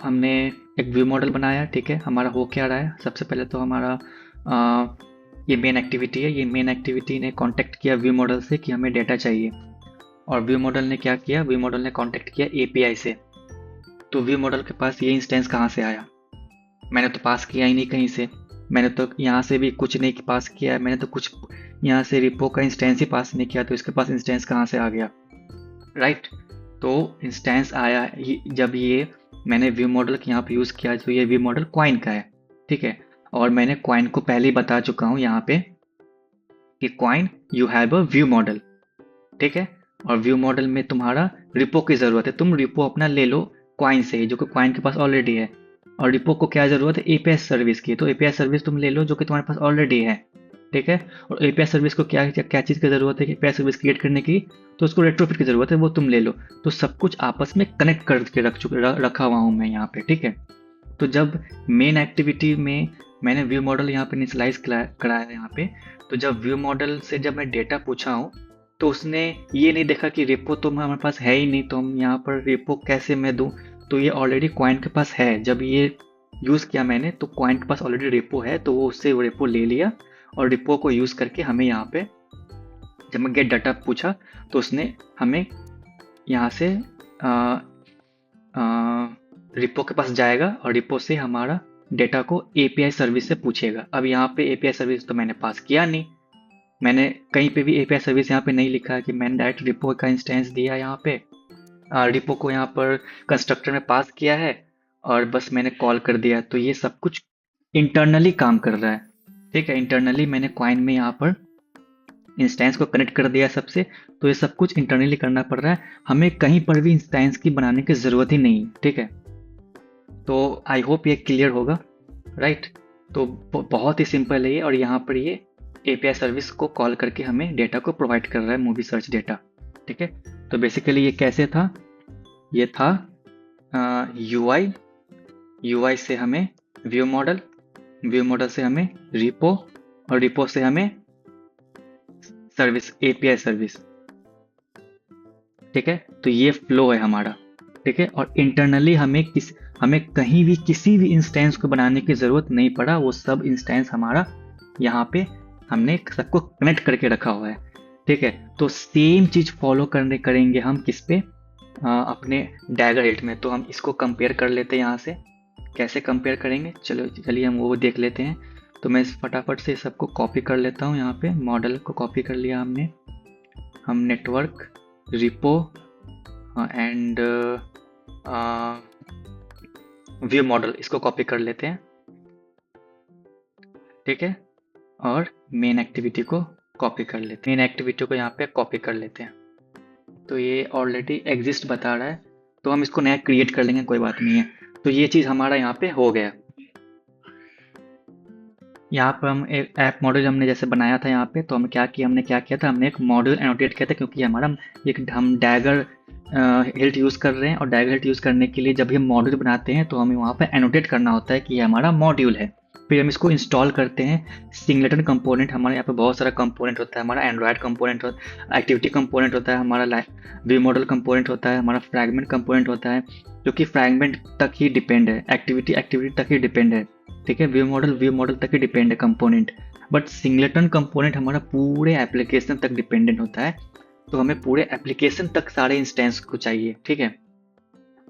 S1: हमने एक व्यू मॉडल बनाया। ठीक है, हमारा हो क्या रहा है, सबसे पहले तो हमारा ये मेन एक्टिविटी है, ये मेन एक्टिविटी ने कांटेक्ट किया व्यू मॉडल से कि हमें डेटा चाहिए, और व्यू मॉडल ने क्या किया, व्यू मॉडल ने कांटेक्ट किया API से। तो व्यू मॉडल के पास ये इंस्टेंस कहाँ से आया, मैंने तो पास किया ही नहीं कहीं से, मैंने तो यहाँ से भी कुछ नहीं पास किया है, मैंने तो कुछ यहाँ से रिपो का इंस्टेंस ही पास नहीं किया, तो इसके पास इंस्टेंस कहाँ से आ गया, राइट। तो इंस्टेंस आया जब ये मैंने व्यू मॉडल यहाँ पे यूज़ किया, जो ये व्यू मॉडल क्वाइन का है। ठीक है, और मैंने क्वाइन को पहले ही बता चुका हूँ यहाँ पे कि coin you have a view model. ठीक है, और व्यू मॉडल में तुम्हारा रिपो की ज़रूरत है, तुम रिपो अपना ले लो क्वाइन से ही, जो कि क्वाइन के पास ऑलरेडी है। और रिपो को क्या ज़रूरत है, API सर्विस की, तो API सर्विस तुम ले लो जो कि तुम्हारे पास ऑलरेडी है। ठीक है। और एपीआई सर्विस को क्या क्या, क्या चीज़ की ज़रूरत है कि एपीआई सर्विस क्रिएट करने की, तो उसको रेट्रोफिट की ज़रूरत है, वो तुम ले लो। तो सब कुछ आपस में कनेक्ट करके रखा हुआ हूँ मैं यहाँ पे, ठीक है। तो जब मेन एक्टिविटी में मैंने व्यू मॉडल यहाँ पे इनिशियलाइज कराया यहाँ पे, तो जब व्यू मॉडल से जब मैं डेटा पूछा हूँ, तो उसने ये नहीं देखा कि रेपो तो हमारे पास है ही नहीं, तो हम यहाँ पर रेपो कैसे मैं दूँ। तो ये ऑलरेडी क्वाइन के पास है, जब ये यूज़ किया मैंने तो क्वाइन के पास ऑलरेडी रेपो है, तो वो उससे रेपो ले लिया और रेपो को यूज़ करके हमें यहाँ पे जब मैं गेट डाटा पूछा तो उसने हमें यहाँ से रिपो के पास जाएगा और रिपो से हमारा डेटा को एपीआई सर्विस से पूछेगा। अब यहाँ पे एपीआई सर्विस तो मैंने पास किया नहीं, मैंने कहीं पे भी एपीआई सर्विस यहाँ पे नहीं लिखा है कि मैंने डायरेक्ट रिपो का इंस्टेंस दिया यहाँ पे, रिपो को यहाँ पर कंस्ट्रक्टर में पास किया है और बस मैंने कॉल कर दिया। तो ये सब कुछ इंटरनली काम कर रहा है, ठीक है। इंटरनली मैंने क्वाइन में यहाँ पर इंस्टेंस को कनेक्ट कर दिया सबसे, तो ये सब कुछ इंटरनली करना पड़ रहा है, हमें कहीं पर भी इंस्टेंस की बनाने की ज़रूरत ही नहीं, ठीक है। तो आई होप ये क्लियर होगा, राइट। तो बहुत ही सिंपल है ये, और यहाँ पर ये एपीआई सर्विस को कॉल करके हमें डेटा को प्रोवाइड कर रहा है, मूवी सर्च डेटा, ठीक है। तो बेसिकली ये कैसे था, ये था यूआई से हमें व्यू मॉडल, व्यू मॉडल से हमें रिपो, और रिपो से हमें सर्विस, एपीआई सर्विस, ठीक है। तो ये फ्लो है हमारा, ठीक है। और इंटरनली हमें कहीं भी किसी भी इंस्टेंस को बनाने की ज़रूरत नहीं पड़ा, वो सब इंस्टेंस हमारा यहाँ पे हमने सबको कनेक्ट करके रखा हुआ है, ठीक है। तो सेम चीज़ फॉलो करेंगे हम किस पे, अपने डैगर हिल्ट में। तो हम इसको कंपेयर कर लेते हैं यहाँ से, कैसे कंपेयर करेंगे, चलिए हम वो देख लेते हैं। तो मैं फटाफट से सबको कॉपी कर लेता हूँ, यहाँ पे मॉडल को कॉपी कर लिया हमने, हम network, repo and view model, इसको कॉपी कर लेते हैं, ठीक है। और मेन एक्टिविटी को कॉपी कर लेते हैं, मेन एक्टिविटी को यहाँ पे कॉपी कर लेते हैं। तो ये ऑलरेडी एग्जिस्ट बता रहा है, तो हम इसको नया क्रिएट कर लेंगे, कोई बात नहीं है। तो ये चीज़ हमारा यहाँ पे हो गया। यहाँ पर हम एक ऐप मॉडल हमने जैसे बनाया था यहाँ पे, तो हम हमने क्या किया था, हमने एक मॉड्यूल एनोटेट किया था, क्योंकि हमारा हम डैगर हिल्ट यूज़ कर रहे हैं, और डैगर हिल्ट यूज़ करने के लिए जब हम मॉड्यूल बनाते हैं तो हमें वहाँ पे एनोटेट करना होता है कि ये हमारा मॉड्यूल है। फिर हम इसको इंस्टॉल करते हैं। सिंगलेटन कंपोनेंट, हमारे यहाँ पे बहुत सारा कंपोनेंट होता है, हमारा एंड्रॉयड कंपोनेंट होता है, एक्टिविटी कंपोनेंट होता है, हमारा व्यू मॉडल कंपोनेंट होता है, हमारा फ्रैगमेंट कंपोनेंट होता है, जो कि फ्रैगमेंट तक ही डिपेंड है, एक्टिविटी तक ही डिपेंड है, ठीक है। व्यू मॉडल तक ही डिपेंड है कंपोनेंट, बट सिंगलेटन कंपोनेंट हमारा पूरे एप्लीकेशन तक डिपेंडेंट होता है। तो हमें पूरे एप्लीकेशन तक सारे इंस्टेंस को चाहिए, ठीक है।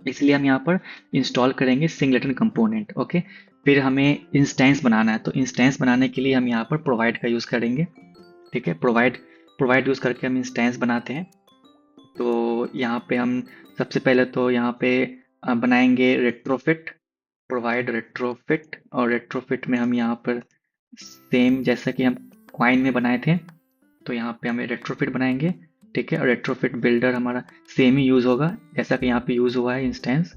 S1: इसलिए हम यहाँ पर इंस्टॉल करेंगे सिंगलेटन कंपोनेंट, ओके। फिर हमें इंस्टेंस बनाना है, तो इंस्टेंस बनाने के लिए हम यहाँ पर प्रोवाइड का यूज़ करेंगे, ठीक है। प्रोवाइड यूज़ करके हम इंस्टेंस बनाते हैं। तो यहाँ पे हम सबसे पहले तो यहाँ पे बनाएंगे रेट्रोफिट, प्रोवाइड रेट्रोफिट, और रेट्रोफिट में हम यहाँ पर सेम जैसा कि हम क्वाइन में बनाए थे, तो यहाँ पे हमें रेट्रोफिट बनाएंगे, ठीक है। और रेट्रोफिट बिल्डर हमारा सेम ही यूज़ होगा जैसा कि यहाँ पे यूज़ हुआ है इंस्टेंस,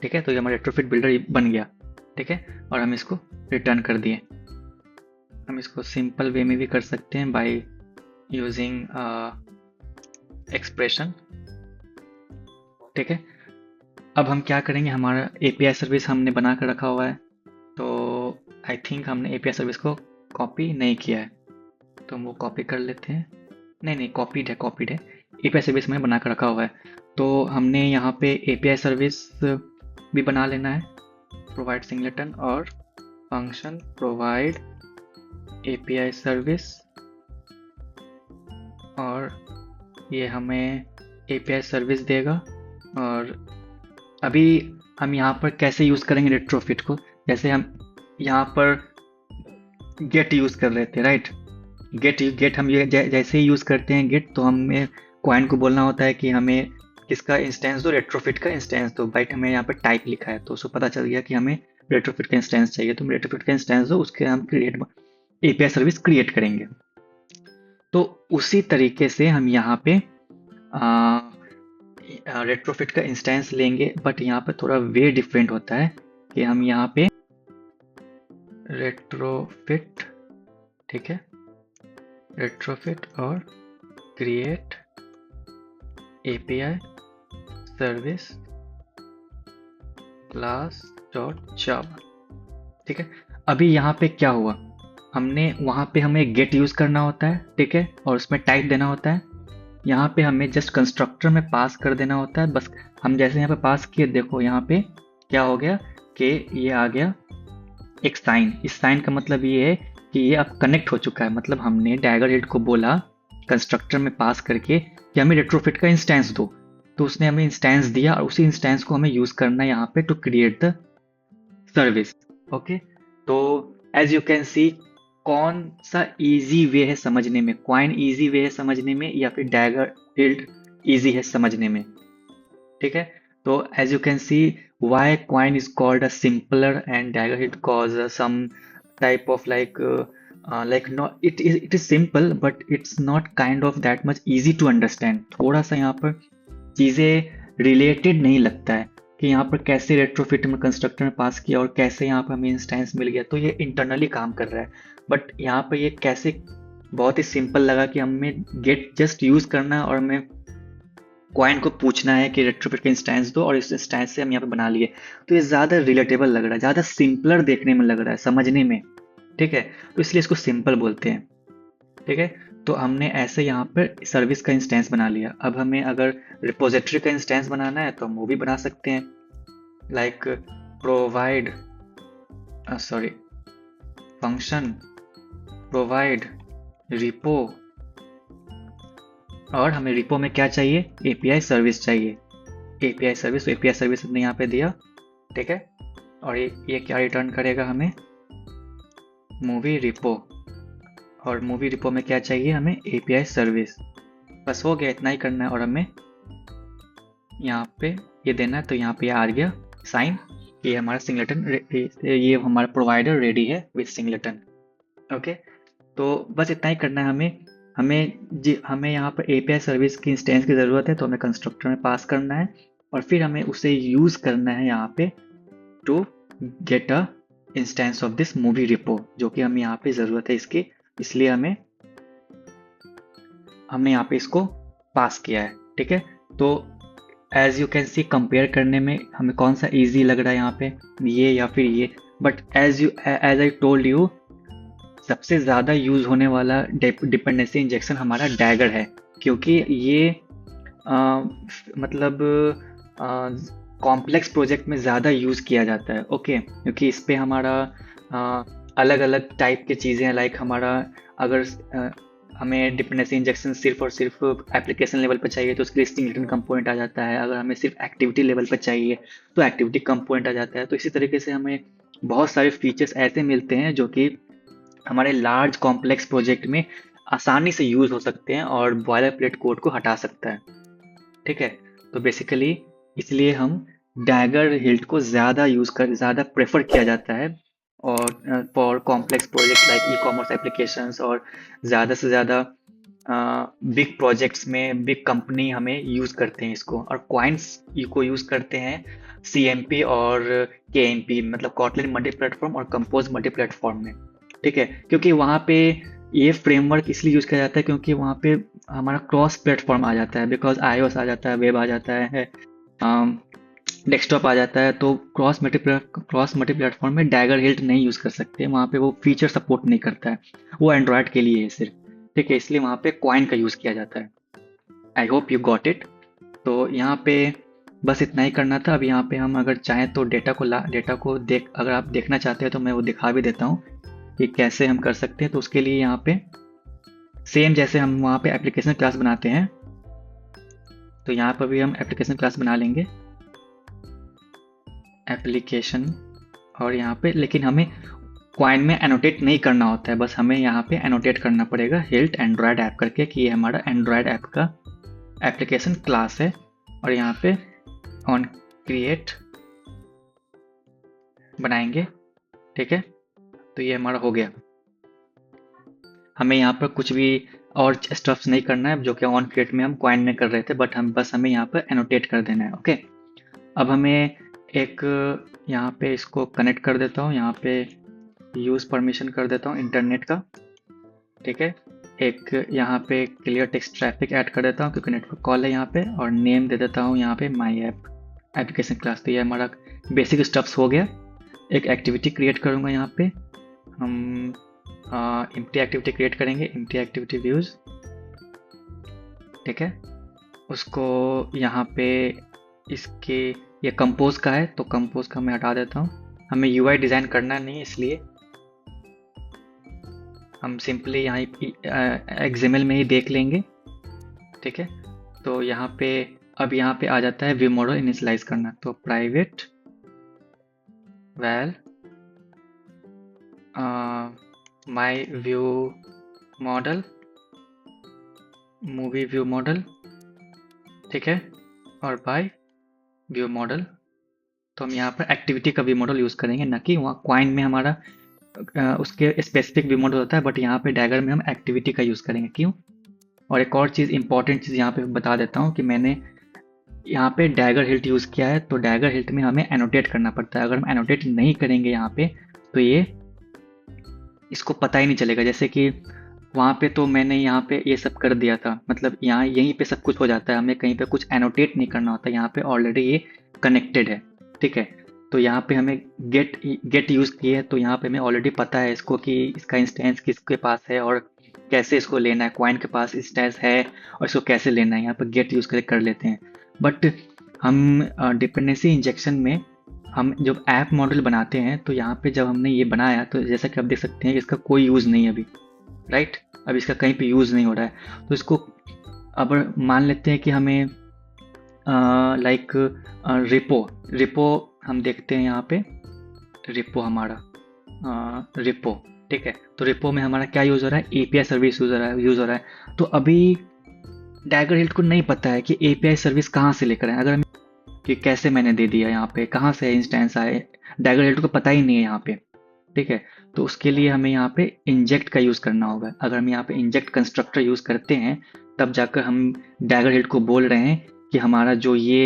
S1: ठीक है। तो ये हमारा रेट्रोफिट बिल्डर बन गया, ठीक है। और हम इसको रिटर्न कर दिए। हम इसको सिंपल वे में भी कर सकते हैं बाय यूजिंग एक्सप्रेशन, ठीक है। अब हम क्या करेंगे, हमारा एपीआई सर्विस हमने बना कर रखा हुआ है, तो आई थिंक हमने एपीआई सर्विस को कॉपी नहीं किया है, तो हम वो कॉपी कर लेते हैं। नहीं, कॉपीड है, एपीआई सर्विस में बना कर रखा हुआ है। तो हमने यहाँ पे एपीआई सर्विस भी बना लेना है, प्रोवाइड सिंगलेटन और फंक्शन प्रोवाइड एपीआई सर्विस, और ये हमें एपीआई सर्विस देगा। और अभी हम यहाँ पर कैसे यूज़ करेंगे रेट्रोफिट को, जैसे हम यहाँ पर गेट यूज़ कर रहे थे, राइट। गेट हम ये जैसे ही यूज़ करते हैं गेट, तो हमें क्वाइन को बोलना होता है कि हमें किसका इंस्टेंस दो, रेट्रोफिट का इंस्टेंस दो। बाइट हमें यहाँ पर टाइप लिखा है, तो उसको पता चल गया कि हमें रेट्रोफिट का इंस्टेंस चाहिए, तो रेट्रोफिट का इंस्टेंस दो, उसके हम एपीआई सर्विस क्रिएट करेंगे। तो उसी तरीके से हम यहाँ पे रेट्रोफिट का इंस्टेंस लेंगे, बट यहाँ पे थोड़ा वे डिफरेंट होता है कि हम यहाँ पे रेट्रोफिट ठीक है, retrofit और create API service class dot जावा। ठीक है, अभी यहाँ पे क्या हुआ, हमने वहाँ पे हमें गेट यूज करना होता है, ठीक है, और उसमें टाइप देना होता है। यहाँ पे हमें जस्ट कंस्ट्रक्टर में पास कर देना होता है बस। हम जैसे यहाँ पे पास किए, देखो यहाँ पे क्या हो गया कि ये आ गया एक साइन। इस साइन का मतलब ये है कि ये अब कनेक्ट हो चुका है, मतलब हमने डैगर हेड को बोला कंस्ट्रक्टर में पास करके कि हमें रेट्रोफिट का इंस्टेंस दो, तो उसने हमें इंस्टेंस दिया और उसी इंस्टेंस को हमें यूज करना है यहाँ पे to create the service. Okay, तो एज यू कैन सी कौन सा इजी वे है समझने में, क्वाइन इजी वे है समझने में या फिर डैगर हिल्ड इजी है समझने में। ठीक है, तो as you can see why Koin is called a simpler and Dagger Hilt cause some type of like not it is simple but it's not kind of that much easy to understand। थोड़ा सा यहाँ पर चीज़ें related नहीं लगता है कि यहाँ पर कैसे रेट्रोफिट में कंस्ट्रक्टर में पास किया और कैसे यहाँ पर हमें इंस्टेंस मिल गया, तो ये इंटरनली काम कर रहा है। बट यहाँ पर ये कैसे बहुत ही सिंपल लगा कि हमें गेट जस्ट यूज करना है और हमें क्वाइन को पूछना है कि रेट्रोफिट का इंस्टेंस दो और इस इंस्टेंस से हम यहाँ पे बना लिए। तो ये ज़्यादा रिलेटेबल लग रहा है, ज़्यादा सिंपलर देखने में लग रहा है समझने में। ठीक है, तो इसलिए इसको सिंपल बोलते हैं। ठीक है, तो हमने ऐसे यहाँ पर सर्विस का इंस्टेंस बना लिया। अब हमें अगर रिपोजिटरी का इंस्टेंस बनाना है तो हम वो भी बना सकते हैं, like provide function provide repo, और हमें रिपो में क्या चाहिए, एपीआई सर्विस चाहिए। एपीआई सर्विस हमने यहाँ पे दिया। ठीक है, और ये क्या रिटर्न करेगा हमें, मूवी रिपो, और मूवी रिपो में क्या चाहिए हमें, एपीआई सर्विस। बस हो गया, इतना ही करना है। और हमें यहाँ पे ये देना है, तो यहाँ पे आ गया साइन, ये हमारा सिंगलेटन, ये हमारा प्रोवाइडर रेडी है विथ सिंगलेटन। ओके, तो बस इतना ही करना है हमें यहाँ पर एपीआई सर्विस की इंस्टेंस की ज़रूरत है, तो हमें कंस्ट्रक्टर में पास करना है और फिर हमें उसे यूज़ करना है यहाँ पे to get a instance of this movie repo, जो कि हमें यहाँ पे ज़रूरत है इसकी, इसलिए हमने यहाँ पे इसको पास किया है। ठीक है, तो as you can see compare करने में हमें कौन सा इजी लग रहा है यहाँ पे, ये या फिर ये। But as I told you, सबसे ज़्यादा यूज़ होने वाला डिपेंडेंसी इंजेक्शन हमारा डैगर है, क्योंकि ये मतलब कॉम्प्लेक्स प्रोजेक्ट में ज़्यादा यूज़ किया जाता है। ओके, क्योंकि इस पे हमारा अलग अलग टाइप की चीज़ें हैं, लाइक हमारा अगर हमें डिपेंडेंसी इंजेक्शन सिर्फ और सिर्फ एप्लीकेशन लेवल पर चाहिए तो उसके लिए सिंगलेटन कंपोनेंट आ जाता है। अगर हमें सिर्फ एक्टिविटी लेवल पर चाहिए तो एक्टिविटी कंपोनेंट आ जाता है। तो इसी तरीके से हमें बहुत सारे फीचर्स ऐसे मिलते हैं जो कि हमारे लार्ज कॉम्प्लेक्स प्रोजेक्ट में आसानी से यूज़ हो सकते हैं और बॉयलर प्लेट कोड को हटा सकता है। ठीक है, तो बेसिकली इसलिए हम डैगर हिल्ट को ज़्यादा प्रेफर किया जाता है और for complex project like e commerce applications, और ज़्यादा से ज़्यादा बिग प्रोजेक्ट्स में बिग कंपनी हमें यूज़ करते हैं इसको, और क्वाइंस को यूज़ करते हैं CMP और KMP, मतलब कॉटलिन मल्टी प्लेटफॉर्म और कंपोज मल्टी प्लेटफॉर्म में। ठीक है, क्योंकि वहाँ पे ये फ्रेमवर्क इसलिए यूज़ किया जाता है क्योंकि वहाँ पे हमारा क्रॉस प्लेटफॉर्म आ जाता है, बिकॉज iOS आ जाता है, वेब आ जाता है, डेस्कटॉप आ जाता है। तो क्रॉस मल्टी प्लेटफॉर्म में डैगर हिल्ट नहीं यूज़ कर सकते, वहाँ पे वो फीचर सपोर्ट नहीं करता है, वो एंड्रॉयड के लिए है सिर्फ। ठीक है, इसलिए वहाँ पे क्वाइन का यूज़ किया जाता है। I hope you got it. तो यहाँ पे बस इतना ही करना था। अब यहाँ पे हम अगर चाहें तो डेटा को अगर आप देखना चाहते हैं तो मैं वो दिखा भी देता हूँ कि कैसे हम कर सकते हैं। तो उसके लिए यहाँ पे सेम जैसे हम वहाँ पे एप्लीकेशन क्लास बनाते हैं, तो यहाँ पर भी हम एप्लीकेशन क्लास बना लेंगे, एप्लीकेशन, और यहाँ पे लेकिन हमें क्वाइन में एनोटेट नहीं करना होता है, बस हमें यहाँ पे एनोटेट करना पड़ेगा हिल्ट एंड्रॉयड ऐप करके कि ये हमारा एंड्रॉयड ऐप का एप्लीकेशन क्लास है, और यहाँ पे ऑन क्रिएट बनाएंगे। ठीक है, तो ये हमारा हो गया। हमें यहाँ पर कुछ भी और स्टफ्स नहीं करना है जो कि ऑन क्रिएट में हम क्वाइन में कर रहे थे, बट हमें यहाँ पर एनोटेट कर देना है। ओके, अब हमें एक यहाँ पे इसको कनेक्ट कर देता हूँ, यहाँ पे यूज़ परमिशन कर देता हूँ इंटरनेट का। ठीक है। एक यहाँ पे क्लियर टेक्स्ट ट्रैफिक ऐड कर देता हूँ क्योंकि नेटवर्क कॉल है यहाँ पे, और नेम दे देता हूँ यहाँ पे माई ऐप एप्लीकेशन क्लास। तो ये हमारा बेसिक स्टफ्स हो गया। एक एक्टिविटी क्रिएट करूँगा यहाँ पे, हम एम्प्टी एक्टिविटी क्रिएट करेंगे, एम्प्टी एक्टिविटी व्यूज़, ठीक है। उसको यहाँ पे इसके ये कंपोज का है तो कंपोज का मैं हटा देता हूँ। हमें यूआई डिज़ाइन करना नहीं, इसलिए हम सिंपली यहाँ एक्सएमएल में ही देख लेंगे, ठीक है। तो यहाँ पे अब यहाँ पे आ जाता है व्यू मॉडल इनिशियलाइज करना। तो private val my view model, movie view model, ठीक है, और बाय व्यू मॉडल। तो हम यहाँ पर एक्टिविटी का व्यू मॉडल यूज़ करेंगे, ना कि वहाँ क्वाइन में हमारा उसके स्पेसिफिक व्यू मॉडल होता है, बट यहाँ पे डैगर में हम एक्टिविटी का यूज़ करेंगे। क्यों? और एक और चीज़, इंपॉर्टेंट चीज़ यहाँ पे बता देता हूँ कि मैंने यहाँ पे डैगर हिल्ट यूज़ किया है। तो डैगर हिल्ट में हमें एनोटेट करना पड़ता है। अगर हम एनोटेट नहीं करेंगे यहाँ पे तो ये इसको पता ही नहीं चलेगा। जैसे कि वहाँ पे तो मैंने यहाँ पे ये सब कर दिया था, मतलब यहाँ यहीं पे सब कुछ हो जाता है, हमें कहीं पे कुछ एनोटेट नहीं करना होता। यहाँ पे ऑलरेडी ये कनेक्टेड है, ठीक है। तो यहाँ पे हमें गेट यूज़ किए, तो यहाँ पे हमें ऑलरेडी पता है इसको कि इसका इंस्टेंस किसके पास है और कैसे इसको लेना है। क्वाइन के पास इंस्टेंस है और इसको कैसे लेना है, यहाँ पर गेट यूज़ करके कर लेते हैं। बट हम डिपेंडेंसी इंजेक्शन में हम जब ऐप मॉडल बनाते हैं तो यहाँ पे जब हमने ये बनाया तो जैसा कि आप देख सकते हैं कि इसका कोई यूज़ नहीं है अभी, राइट। अब इसका कहीं पे यूज़ नहीं हो रहा है। तो इसको अब मान लेते हैं कि हमें लाइक रिपो हम देखते हैं यहाँ पे, रिपो हमारा रिपो, ठीक है। तो रिपो में हमारा क्या यूज़ हो रहा है, एपीआई सर्विस यूज़ हो रहा है। तो अभी डैगर हिल्ट को नहीं पता है कि एपीआई सर्विस कहाँ से लेकर आए, अगर हम कि कैसे मैंने दे दिया, यहाँ पे कहाँ से इंस्टेंस आए, डैगर हिल्ट को पता ही नहीं है यहाँ पे, ठीक है। तो उसके लिए हमें यहाँ पे इंजेक्ट का यूज़ करना होगा। अगर हम यहाँ पे इंजेक्ट कंस्ट्रक्टर यूज़ करते हैं तब जाकर हम डैगर हिल्ट को बोल रहे हैं कि हमारा जो ये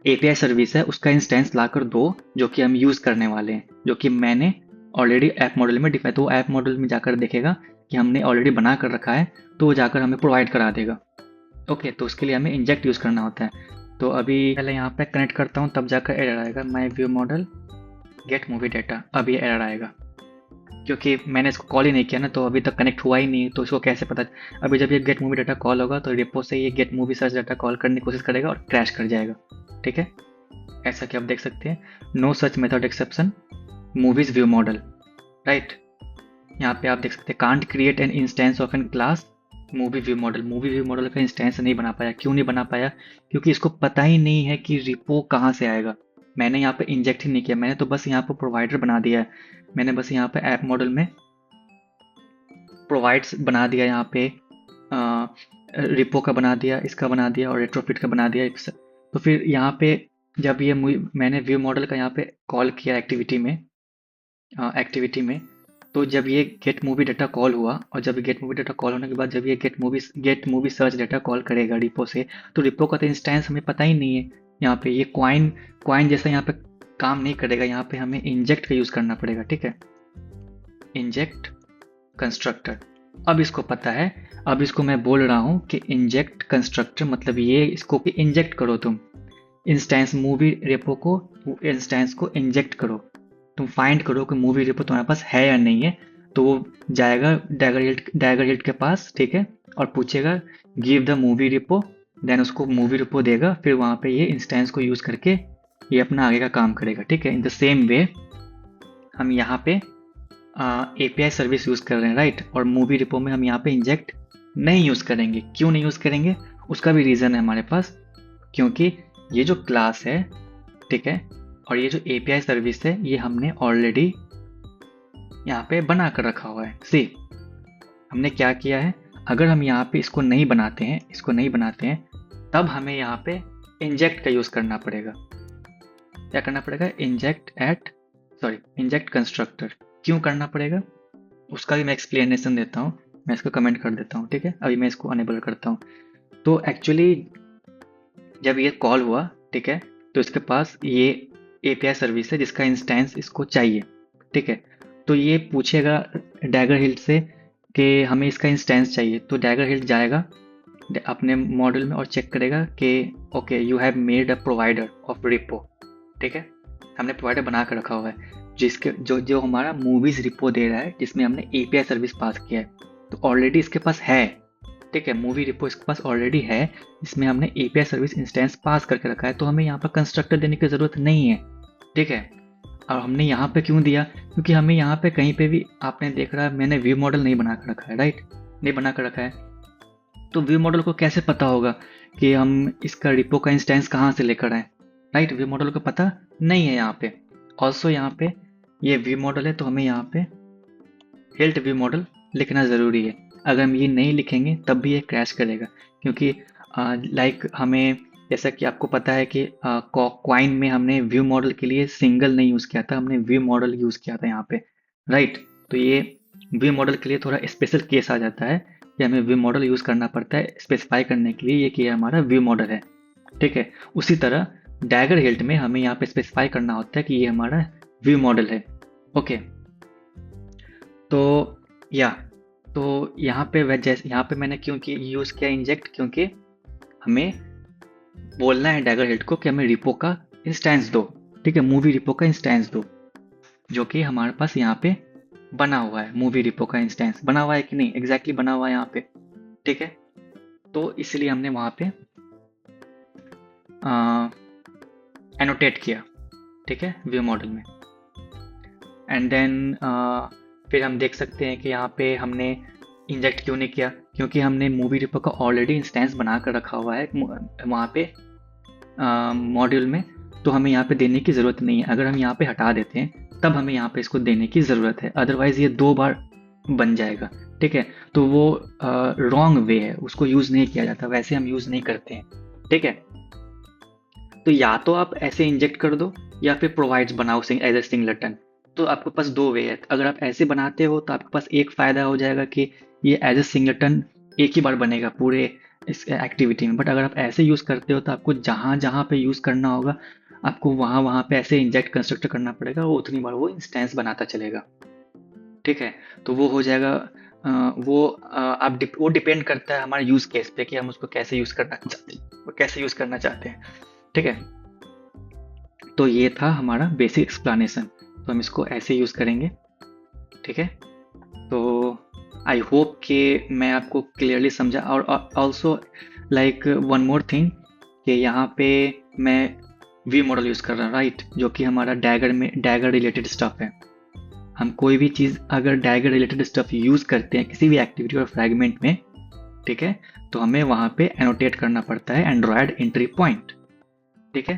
S1: एपीआई सर्विस है उसका इंस्टेंस लाकर दो, जो कि हम यूज़ करने वाले हैं, जो कि मैंने ऑलरेडी ऐप मॉडल में डिफाइन। तो वो ऐप मॉडल में जाकर देखेगा कि हमने ऑलरेडी बना कर रखा है, तो वो जाकर हमें प्रोवाइड करा देगा। ओके, तो उसके लिए हमें इंजेक्ट यूज़ करना होता है। तो अभी पहले यहाँ पे कनेक्ट करता हूँ, तब जाकर एरर आएगा, my view model get movie data. अब ये एरर आएगा क्योंकि मैंने इसको कॉल ही नहीं किया ना, तो अभी तक कनेक्ट हुआ ही नहीं, तो इसको कैसे पता। अभी जब ये गेट मूवी डाटा कॉल होगा तो रिपो से ये get movie search data call करने की कोशिश करेगा और क्रैश कर जाएगा, ठीक है। ऐसा कि आप देख सकते हैं, no such method exception movies view model, right. यहाँ पे आप देख सकते हैं, can't create an instance of an class movie view model. Movie view model का इंस्टेंस नहीं बना पाया। क्यों नहीं बना पाया? क्योंकि इसको पता ही नहीं है कि रिपो कहाँ से आएगा। मैंने यहाँ पे इंजेक्ट ही नहीं किया, मैंने तो बस यहाँ पर प्रोवाइडर बना दिया है। मैंने बस यहाँ पे ऐप मॉडल में प्रोवाइड्स बना दिया, यहाँ पे रिपो का बना दिया, इसका बना दिया और रेट्रोफिट का बना दिया। तो फिर यहाँ पे जब ये मैंने व्यू मॉडल का यहाँ पे कॉल किया एक्टिविटी में, तो जब ये गेट मूवी डाटा कॉल हुआ, और जब गेट मूवी डाटा कॉल होने के बाद जब ये get movie search data call करेगा रिपो से, तो रिपो का तो इंस्टेंस हमें पता ही नहीं है। यहाँ पे ये क्वाइन जैसा यहाँ पे काम नहीं करेगा। यहाँ पे हमें इंजेक्ट का यूज़ करना पड़ेगा, ठीक है, इंजेक्ट कंस्ट्रक्टर। अब इसको पता है। अब इसको मैं बोल रहा हूँ कि इंजेक्ट कंस्ट्रक्टर, मतलब ये इसको कि इंजेक्ट करो, तुम इंस्टेंस मूवी रेपो को इंस्टेंस को इंजेक्ट करो, तुम फाइंड करो कि मूवी रेपो तुम्हारे पास है या नहीं है। तो वो जाएगा डैगर हिल्ट के पास, ठीक है, और पूछेगा give the movie repo, then उसको मूवी रेपो देगा। फिर वहाँ पे ये इंस्टेंस को यूज़ करके ये अपना आगे का काम करेगा, ठीक है। इन द सेम वे हम यहाँ पे एपीआई सर्विस यूज़ कर रहे हैं, राइट। और मूवी रिपो में हम यहाँ पे इंजेक्ट नहीं यूज़ करेंगे। क्यों नहीं यूज़ करेंगे? उसका भी रीज़न है हमारे पास, क्योंकि ये जो क्लास है, ठीक है, और ये जो एपीआई सर्विस है, ये हमने ऑलरेडी यहाँ पे बना कर रखा हुआ है। सी, हमने क्या किया है, अगर हम यहाँ पे इसको नहीं बनाते हैं तब हमें यहाँ पे इंजेक्ट का यूज़ करना पड़ेगा। क्या करना पड़ेगा? Inject constructor. क्यों करना पड़ेगा उसका भी मैं एक्सप्लेनेशन देता हूँ। मैं इसको कमेंट कर देता हूँ, ठीक है। अभी मैं इसको अनेबल करता हूँ। तो एक्चुअली जब ये कॉल हुआ, ठीक है, तो इसके पास ये एपीआई सर्विस है जिसका इंस्टेंस इसको चाहिए, ठीक है। तो ये पूछेगा डैगर हिल्ट से कि हमें इसका इंस्टेंस चाहिए, तो डैगर हिल्ट जाएगा अपने मॉडल में और चेक करेगा कि okay you have made a provider of repo. ठीक है, हमने प्रोवाइडर बना कर रखा हुआ है जिसके जो जो हमारा मूवीज रिपो दे रहा है, जिसमें हमने एपीआई सर्विस पास किया है, तो ऑलरेडी इसके पास है। ठीक है, मूवी रिपो इसके पास ऑलरेडी है, इसमें हमने एपीआई सर्विस इंस्टेंस पास करके रखा है, तो हमें यहाँ पर कंस्ट्रक्टर देने की ज़रूरत नहीं है। ठीक है, और हमने यहाँ पे क्यों दिया, क्योंकि हमें यहाँ पे कहीं पे भी आपने देख रहा है मैंने व्यू मॉडल नहीं बना कर रखा है, राइट, नहीं बना कर रखा है। तो व्यू मॉडल को कैसे पता होगा कि हम इसका रिपो का इंस्टेंस कहाँ से लेकर आए, राइट, व्यू मॉडल को पता नहीं है यहाँ पे। ऑल्सो यहाँ पे ये व्यू मॉडल है, तो हमें यहाँ पे हिल्ट व्यू मॉडल लिखना ज़रूरी है। अगर हम ये नहीं लिखेंगे तब भी ये क्रैश करेगा, क्योंकि लाइक हमें जैसा कि आपको पता है कि क्वाइन में हमने व्यू मॉडल के लिए सिंगल नहीं यूज़ किया था, हमने व्यू मॉडल यूज़ किया था यहाँ पे, राइट। तो ये व्यू मॉडल के लिए थोड़ा स्पेशल केस आ जाता है कि हमें व्यू मॉडल यूज़ करना पड़ता है स्पेसिफाई करने के लिए ये कि हमारा व्यू मॉडल है। ठीक है, उसी तरह डैगर हिल्ट में हमें यहाँ पे स्पेसिफाई करना होता है कि ये हमारा व्यू मॉडल है। ओके, तो या तो यहाँ पे वह जैसे यहाँ पे मैंने क्योंकि यूज़ किया इंजेक्ट, क्योंकि हमें बोलना है डैगर हिल्ट को कि हमें रिपो का इंस्टेंस दो। ठीक है, मूवी रिपो का इंस्टेंस दो, जो कि हमारे पास यहाँ पे बना हुआ है। मूवी रिपो का इंस्टेंस बना हुआ है कि नहीं, एग्जैक्टली बना हुआ है यहाँ पे। ठीक है, तो इसलिए हमने वहाँ पे एनोटेट किया। ठीक है, व्यू मॉडल में। एंड देन फिर हम देख सकते हैं कि यहाँ पे हमने इंजेक्ट क्यों नहीं किया, क्योंकि हमने मूवी रिपो का ऑलरेडी इंस्टेंस बना कर रखा हुआ है वहाँ पे मॉड्यूल में, तो हमें यहाँ पे देने की ज़रूरत नहीं है। अगर हम यहाँ पे हटा देते हैं तब हमें यहाँ पे इसको देने की ज़रूरत है, अदरवाइज़ ये 2 बार बन जाएगा। ठीक है, तो वो रॉन्ग वे है, उसको यूज़ नहीं किया जाता, वैसे हम यूज़ नहीं करते हैं। ठीक है, तो या तो आप ऐसे इंजेक्ट कर दो या फिर प्रोवाइड्स बनाओ एज ए सिंगलेटन। तो आपके पास 2 वे है। अगर आप ऐसे बनाते हो तो आपके पास एक फ़ायदा हो जाएगा कि ये एज ए सिंगलेटन एक ही बार बनेगा पूरे इस एक्टिविटी में। बट अगर आप ऐसे यूज़ करते हो तो आपको जहाँ जहाँ पे यूज़ करना होगा आपको वहाँ वहाँ पे ऐसे इंजेक्ट कंस्ट्रक्टर करना पड़ेगा, वो उतनी बार वो इंस्टेंस बनाता चलेगा। ठीक है, तो वो हो जाएगा वो डिपेंड करता है हमारे यूज़ केस पे कि हम उसको कैसे यूज़ करना चाहते हैं, वो कैसे यूज़ करना चाहते हैं। ठीक है, तो ये था हमारा बेसिक एक्सप्लेनेशन, तो हम इसको ऐसे यूज़ करेंगे। ठीक है, तो आई होप कि मैं आपको क्लियरली समझा। और also like one more thing कि यहाँ पे मैं व्यू मॉडल यूज़ कर रहा हूँ, राइट, जो कि हमारा डैगर रिलेटेड स्टफ है। हम कोई भी चीज़ अगर डैगर रिलेटेड स्टफ यूज़ करते हैं किसी भी एक्टिविटी और फ्रैगमेंट में, ठीक है, तो हमें वहाँ पे एनोटेट करना पड़ता है एंड्रॉयड एंट्री पॉइंट। ठीक है,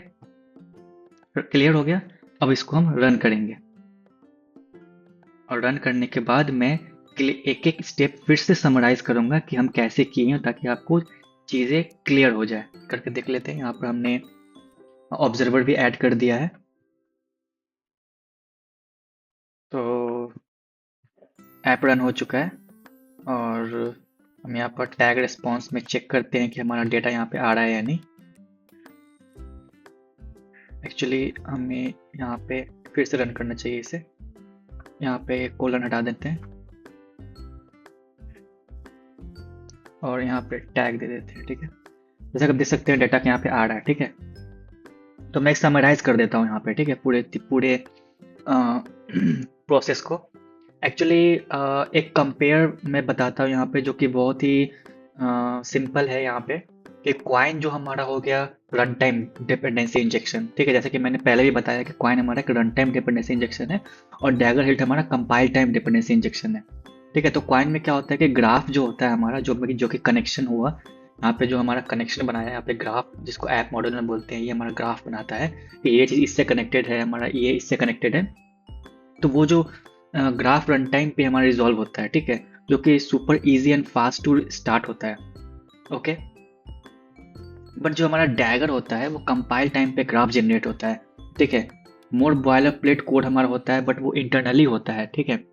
S1: क्लियर हो गया। अब इसको हम रन करेंगे और रन करने के बाद मैं एक एक स्टेप फिर से समराइज करूंगा कि हम कैसे किए हैं, ताकि आपको चीज़ें क्लियर हो जाए। करके देख लेते हैं। यहाँ पर हमने ऑब्जर्वर भी ऐड कर दिया है, तो ऐप रन हो चुका है। और हम यहाँ पर टैग रिस्पॉन्स में चेक करते हैं कि हमारा डेटा यहाँ पे आ रहा है या नहीं। एक्चुअली हमें यहाँ पे फिर से रन करना चाहिए इसे। यहाँ पे कोलन हटा देते हैं और यहाँ पे टैग दे देते हैं। ठीक है, जैसा कि आप देख सकते हैं डेटा यहाँ पे आ रहा है। ठीक है, तो मैं समराइज कर देता हूँ यहाँ पे। ठीक है, पूरे पूरे प्रोसेस को। एक्चुअली एक कंपेयर मैं बताता हूँ यहाँ पे, जो कि बहुत ही सिंपल है यहाँ पे, कि क्वाइन जो हमारा हो गया रन टाइम डिपेंडेंसी इंजेक्शन। ठीक है, जैसे कि मैंने पहले भी बताया कि क्वाइन हमारा एक रन टाइम डिपेंडेंसी इंजेक्शन है और डैगर हिल्ट हमारा कंपाइल टाइम डिपेंडेंसी इंजेक्शन है। ठीक है, तो क्वाइन में क्या होता है कि ग्राफ जो होता है हमारा, जो कि कनेक्शन हुआ, यहाँ पे जो हमारा कनेक्शन बनाया है यहाँ पे ग्राफ, जिसको ऐप मॉडल में बोलते हैं, ये हमारा ग्राफ बनाता है कि ये चीज़ इससे कनेक्टेड है, हमारा ये इससे कनेक्टेड है। तो वो जो ग्राफ रन टाइम पे हमारा रिजॉल्व होता है। ठीक है, जो कि super easy and fast to start होता है। ओके, बट जो हमारा डैगर होता है वो कंपाइल टाइम पे ग्राफ जनरेट होता है। ठीक है, मोर बॉयलर प्लेट कोड हमारा होता है, बट वो इंटरनली होता है। ठीक है,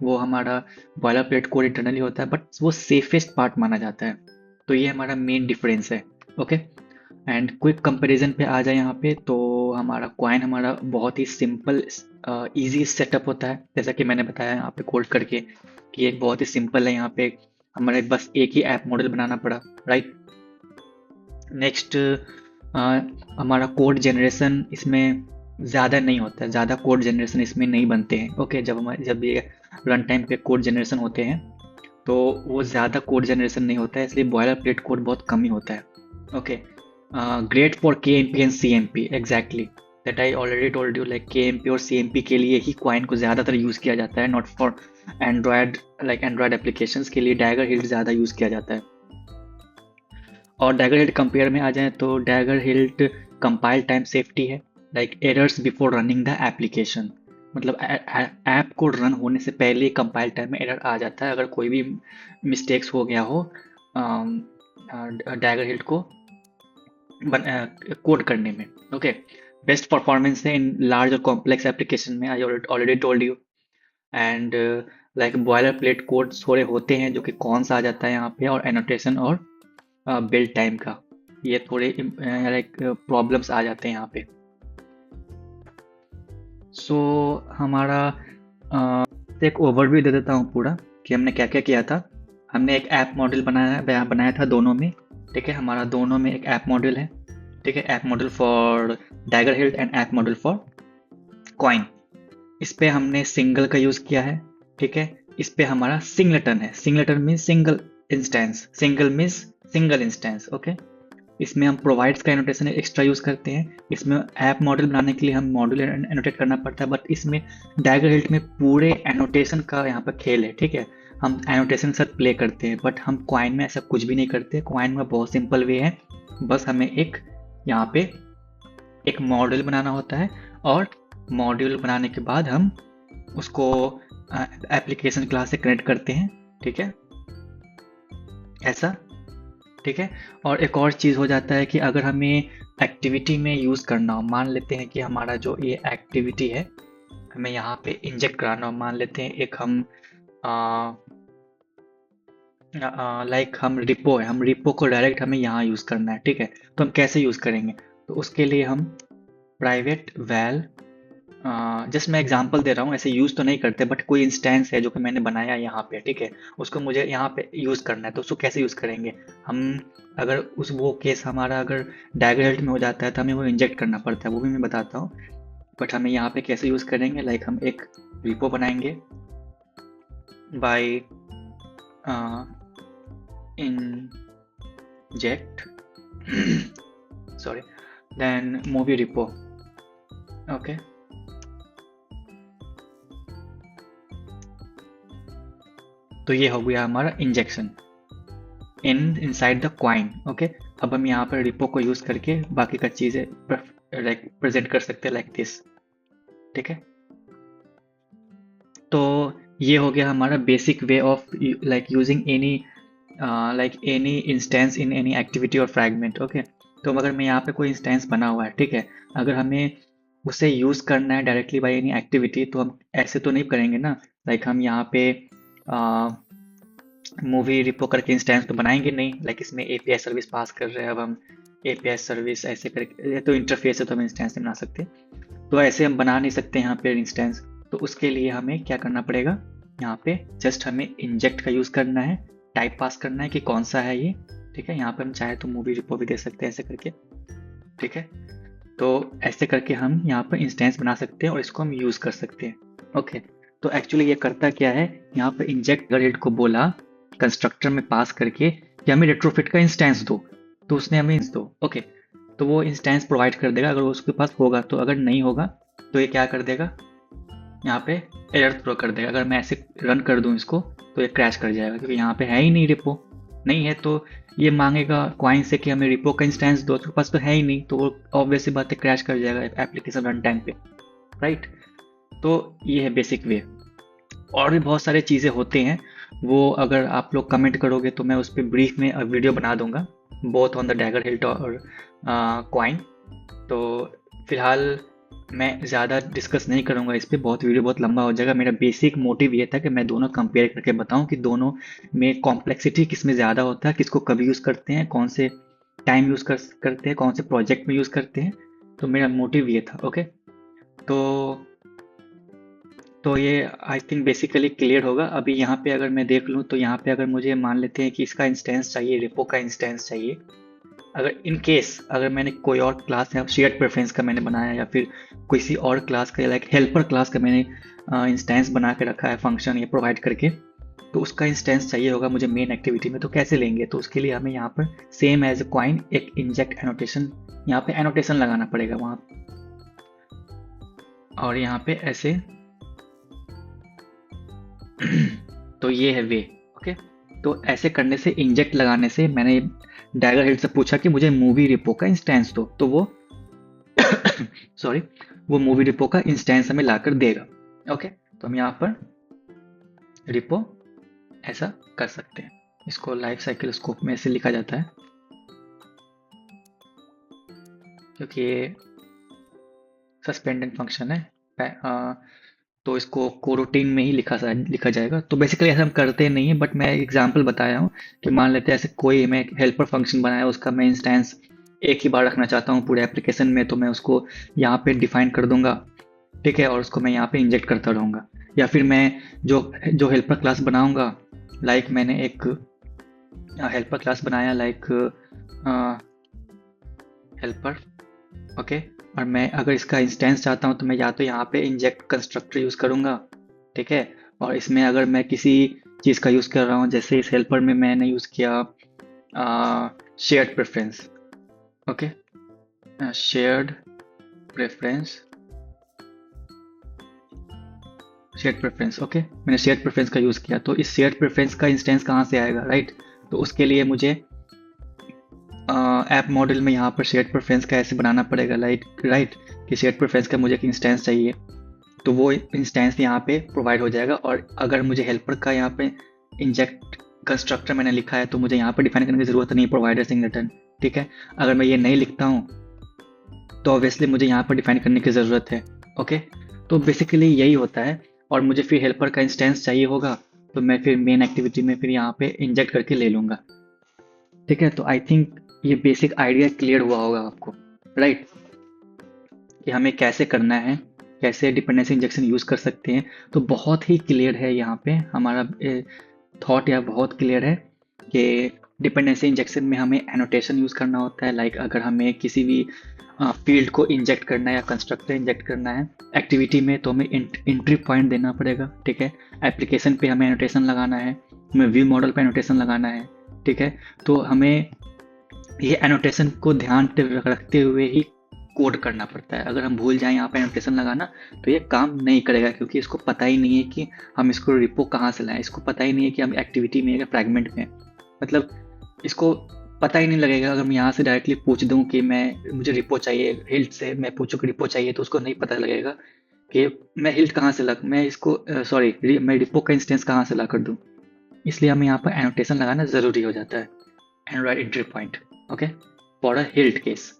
S1: वो हमारा बॉयलर प्लेट कोड इंटरनली होता है, बट वो सेफेस्ट पार्ट माना जाता है। तो ये हमारा मेन डिफरेंस है। ओके, एंड क्विक कंपैरिजन पे आ जाए यहाँ पे, तो हमारा कॉइन हमारा बहुत ही सिंपल इजी सेटअप होता है, जैसा कि मैंने बताया यहाँ पे कोड करके कि एक बहुत ही सिंपल है। यहाँ पे हमारे बस एक ही ऐप मॉडल बनाना पड़ा, राइट। नेक्स्ट हमारा कोड जनरेशन इसमें ज़्यादा नहीं होता है, ज़्यादा कोड जनरेशन इसमें नहीं बनते हैं। ओके, जब ये रन टाइम पे कोड जनरेशन होते हैं तो वो ज़्यादा कोड जनरेशन नहीं होता है, इसलिए बॉयलर प्लेट कोड बहुत कम ही होता है। Okay, great for K M P and C M P, exactly that I already told you. Like K M P और सी एम पी के लिए ही क्वाइन को ज़्यादातर यूज़ किया जाता है, not for Android. Like Android applications के लिए डैगर हिल्ट ज़्यादा यूज़ किया जाता है। और डैगर हिल्ट कंपेयर में आ जाए तो Dagger Hilt compile time safety है, like errors before running the application, मतलब ऐप को रन होने से पहले कंपाइल टाइम में एरर आ जाता है अगर कोई भी मिस्टेक्स हो गया हो डैगर हिल्ट को कोड करने में। ओके, बेस्ट परफॉर्मेंस है इन लार्ज और कॉम्प्लेक्स एप्लीकेशन में, आई already told you. And like boiler plate code थोड़े होते हैं जो कि कौन सा आ जाता है यहाँ पे, और एनोटेशन और बिल्ड टाइम का ये थोड़े लाइक प्रॉब्लम्स आ जाते हैं यहाँ पे। सो हमारा एक ओवरव्यू दे देता हूँ पूरा कि हमने क्या क्या किया था। हमने एक ऐप मॉडल बनाया था दोनों में, ठीक है। हमारा दोनों में एक ऐप मॉडल है, ठीक है। App model for dagger hilt and app model for coin. इस पे हमने सिंगल का यूज़ किया है, ठीक है। इस पे हमारा सिंगलेटन है, singleton means single instance, single means single instance, okay. इसमें हम प्रोवाइड्स का एनोटेशन एक्स्ट्रा यूज़ करते हैं। इसमें ऐप मॉडल बनाने के लिए हम मॉडल एनोटेट करना पड़ता है, बट इसमें डैगर हिल्ट में पूरे एनोटेशन का यहाँ पर खेल है, ठीक है। हम एनोटेशन के साथ प्ले करते हैं, बट हम क्वाइन में ऐसा कुछ भी नहीं करते। क्वाइन में बहुत सिंपल वे है, बस हमें एक यहाँ पे एक मॉडल बनाना होता है, और मॉड्यूल बनाने के बाद हम उसको एप्लीकेशन क्लास से कनेक्ट करते हैं, ठीक है, ऐसा, ठीक है। और एक और चीज़ हो जाता है कि अगर हमें एक्टिविटी में यूज़ करना हो, मान लेते हैं कि हमारा जो ये एक्टिविटी है हमें यहाँ पे इंजेक्ट कराना हो, मान लेते हैं एक हम लाइक हम रिपो है, हम रिपो को डायरेक्ट हमें यहाँ यूज़ करना है, ठीक है। तो हम कैसे यूज़ करेंगे, तो उसके लिए हम प्राइवेट वैल, जस्ट मैं एग्जांपल दे रहा हूँ, ऐसे यूज़ तो नहीं करते, बट कोई इंस्टेंस है जो कि मैंने बनाया यहाँ पे, ठीक है, उसको मुझे यहाँ पे यूज़ करना है। तो उसको कैसे यूज़ करेंगे हम, अगर उस वो केस हमारा अगर डैगर हिल्ट में हो जाता है तो हमें वो इंजेक्ट करना पड़ता है, वो भी मैं बताता हूँ। बट हमें यहाँ पे कैसे यूज़ करेंगे, लाइक हम एक रिपो बनाएंगे by inject sorry, then movie repo, okay. तो ये हो गया हमारा injection inside the Koin, okay. अब हम यहाँ पर रिपो को यूज़ करके बाकी का चीज़ें प्रेजेंट कर सकते हैं लाइक दिस, ठीक है। तो ये हो गया हमारा basic way of like using any instance in any activity और फ्रैगमेंट, ओके। तो अगर मैं यहाँ पे कोई इंस्टेंस बना हुआ है, ठीक है, अगर हमें उसे यूज़ करना है डायरेक्टली बाय एनी एक्टिविटी, तो हम ऐसे तो नहीं करेंगे ना। लाइक हम यहाँ पे मूवी रिपो करके इंस्टेंस तो बनाएंगे नहीं, लाइक इसमें एपीआई सर्विस पास कर रहे हैं, अब हम एपीआई सर्विस ऐसे करके, तो इंटरफेस है तो हम इंस्टेंस नहीं बना सकते, तो ऐसे हम बना नहीं सकते यहाँ पे इंस्टेंस। तो उसके लिए हमें क्या करना पड़ेगा, यहाँ पे जस्ट हमें इंजेक्ट का यूज़ करना है, टाइप पास करना है कि कौन सा है ये, ठीक है। यहाँ पे हम चाहे तो मूवी रिपो भी दे सकते हैं ऐसे करके, ठीक है। तो ऐसे करके हम यहाँ पर इंस्टेंस बना सकते हैं और इसको हम यूज़ कर सकते हैं, ओके। तो एक्चुअली ये करता क्या है, यहाँ पे इंजेक्ट हेड को बोला कंस्ट्रक्टर में पास करके कि हमें रेट्रोफिट का इंस्टेंस दो, तो उसने हमें दो, ओके। तो वो इंस्टेंस प्रोवाइड कर देगा अगर उसके पास होगा, तो अगर नहीं होगा तो ये क्या कर देगा, यहाँ पे एरर थ्रो कर देगा। अगर मैं ऐसे रन कर दूँ इसको तो ये क्रैश कर जाएगा, क्योंकि यहाँ पे है ही नहीं, रिपो नहीं है, तो ये मांगेगा क्वाइन से कि हमें रिपो का इंस्टेंस दो, उसके पास तो है ही नहीं, तो वो ऑब्वियस सी बात है क्रैश कर जाएगा एप्लीकेशन रन टाइम पे, राइट। तो ये है बेसिक वे। और भी बहुत सारे चीज़ें होते हैं, वो अगर आप लोग कमेंट करोगे तो मैं उस पर ब्रीफ में वीडियो बना दूंगा, both on the dagger hilt और क्वाइन। तो फिलहाल मैं ज़्यादा डिस्कस नहीं करूँगा इस पर, वीडियो बहुत लंबा हो जाएगा। मेरा बेसिक मोटिव ये था कि मैं दोनों कंपेयर करके बताऊँ कि दोनों में कॉम्प्लेक्सिटी किस में ज़्यादा होता है, किसको कभी यूज़ करते हैं, कौन से टाइम यूज़ करते हैं, कौन से प्रोजेक्ट में यूज़ करते हैं, तो मेरा मोटिव ये था। ओके, तो ये आई थिंक बेसिकली क्लियर होगा। अभी यहाँ पे अगर मैं देख लूँ तो यहाँ पे अगर मुझे मान लेते हैं कि इसका इंस्टेंस चाहिए, रिपो का इंस्टेंस चाहिए, अगर इन केस अगर मैंने कोई और क्लास या शेयर्ड प्रेफरेंस का मैंने बनाया या फिर किसी और क्लास का लाइक हेल्पर क्लास का मैंने इंस्टेंस बना के रखा है फंक्शन ये प्रोवाइड करके, तो उसका इंस्टेंस चाहिए होगा मुझे मेन एक्टिविटी में, तो कैसे लेंगे? तो उसके लिए हमें यहाँ पर सेम एज क्वाइन एक इंजेक्ट एनोटेशन, यहाँ पे एनोटेशन लगाना पड़ेगा वहाँ, और यहाँ पे ऐसे तो ये है वे। ओके, तो ऐसे करने से, इंजेक्ट लगाने से, मैंने डैगर हेड से पूछा कि मुझे मूवी रिपो का इंस्टेंस दो, तो वो सॉरी, वो मूवी रिपो का इंस्टेंस हमें लाकर देगा। ओके, तो हम यहाँ पर रिपो ऐसा कर सकते हैं, इसको लाइफ साइकिल स्कोप में ऐसे लिखा जाता है क्योंकि ये सस्पेंडेड फंक्शन है, तो इसको कोरोटीन में ही लिखा जाएगा। तो बेसिकली ऐसा हम करते नहीं है, बट मैं एग्जांपल बताया हूँ कि मान लेते हैं ऐसे कोई मैं हेल्पर फंक्शन बनाया, उसका मैं इंस्टेंस एक ही बार रखना चाहता हूँ पूरे एप्लीकेशन में, तो मैं उसको यहाँ पे डिफाइन कर दूंगा, ठीक है, और उसको मैं यहाँ पे इंजेक्ट करता रहूँगा। या फिर मैं जो हेल्पर क्लास बनाऊंगा, लाइक मैंने एक हेल्पर क्लास बनाया लाइक हेल्पर, ओके, और मैं अगर इसका इंस्टेंस चाहता हूँ तो मैं या तो यहाँ पे इंजेक्ट कंस्ट्रक्टर यूज़ करूँगा, ठीक है, और इसमें अगर मैं किसी चीज़ का यूज़ कर रहा हूँ, जैसे इस हेल्पर में मैंने यूज़ किया shared preference, okay, shared preference, okay, मैंने शेयर्ड प्रेफरेंस का यूज़ किया, तो इस शेयर्ड प्रेफरेंस का इंस्टेंस कहाँ से आएगा, राइट? तो उसके लिए मुझे ऐप मॉडल में यहाँ पर शेयर्ड प्रेफरेंस का ऐसे बनाना पड़ेगा, राइट, कि शेयर्ड प्रेफरेंस का मुझे एक इंस्टेंस चाहिए, तो वो इंस्टेंस यहाँ पे प्रोवाइड हो जाएगा। और अगर मुझे हेल्पर का यहाँ पे इंजेक्ट कंस्ट्रक्टर मैंने लिखा है, तो मुझे यहाँ पे डिफाइन करने की ज़रूरत नहीं, प्रोवाइडर सिंगलेटन, ठीक है। अगर मैं ये नहीं लिखता हूँ तो ऑब्वियसली मुझे यहाँ पर डिफाइन करने की ज़रूरत है। ओके, तो बेसिकली यही होता है। और मुझे फिर हेल्पर का इंस्टेंस चाहिए होगा, तो मैं फिर मेन एक्टिविटी में फिर यहाँ पे इंजेक्ट करके ले लूँगा, ठीक है। तो आई थिंक ये बेसिक आइडिया क्लियर हुआ होगा आपको, राइट, कि हमें कैसे करना है, कैसे डिपेंडेंसी इंजेक्शन यूज़ कर सकते हैं। तो बहुत ही क्लियर है यहाँ पे हमारा थॉट, या बहुत क्लियर है कि डिपेंडेंसी इंजेक्शन में हमें एनोटेशन यूज़ करना होता है। लाइक अगर हमें किसी भी फील्ड को इंजेक्ट करना है या कंस्ट्रक्टर इंजेक्ट करना है एक्टिविटी में, तो हमें एंट्री पॉइंट देना पड़ेगा, ठीक है। एप्लीकेशन पे हमें एनोटेशन लगाना है, हमें व्यू मॉडल पे एनोटेशन लगाना है, ठीक है। तो हमें ये एनोटेशन को ध्यान रखते हुए ही कोड करना पड़ता है। अगर हम भूल जाएं यहाँ पे एनोटेशन लगाना, तो ये काम नहीं करेगा, क्योंकि इसको पता ही नहीं है कि हम इसको रिपो कहाँ से लाएं, इसको पता ही नहीं है कि हम एक्टिविटी में या फ्रैगमेंट में, मतलब इसको पता ही नहीं लगेगा। अगर मैं यहाँ से डायरेक्टली पूछ दूँ कि मुझे रिपो चाहिए, हिल्ट से मैं पूछूँ कि रिपो चाहिए, तो उसको नहीं पता लगेगा कि मैं हिल्ट कहाँ से मैं इसको मैं रिपो का इंस्टेंस कहाँ से ला कर दूँ। इसलिए हमें यहाँ पर एनोटेशन लगाना ज़रूरी हो जाता है, Android entry point, okay, for a hilt case.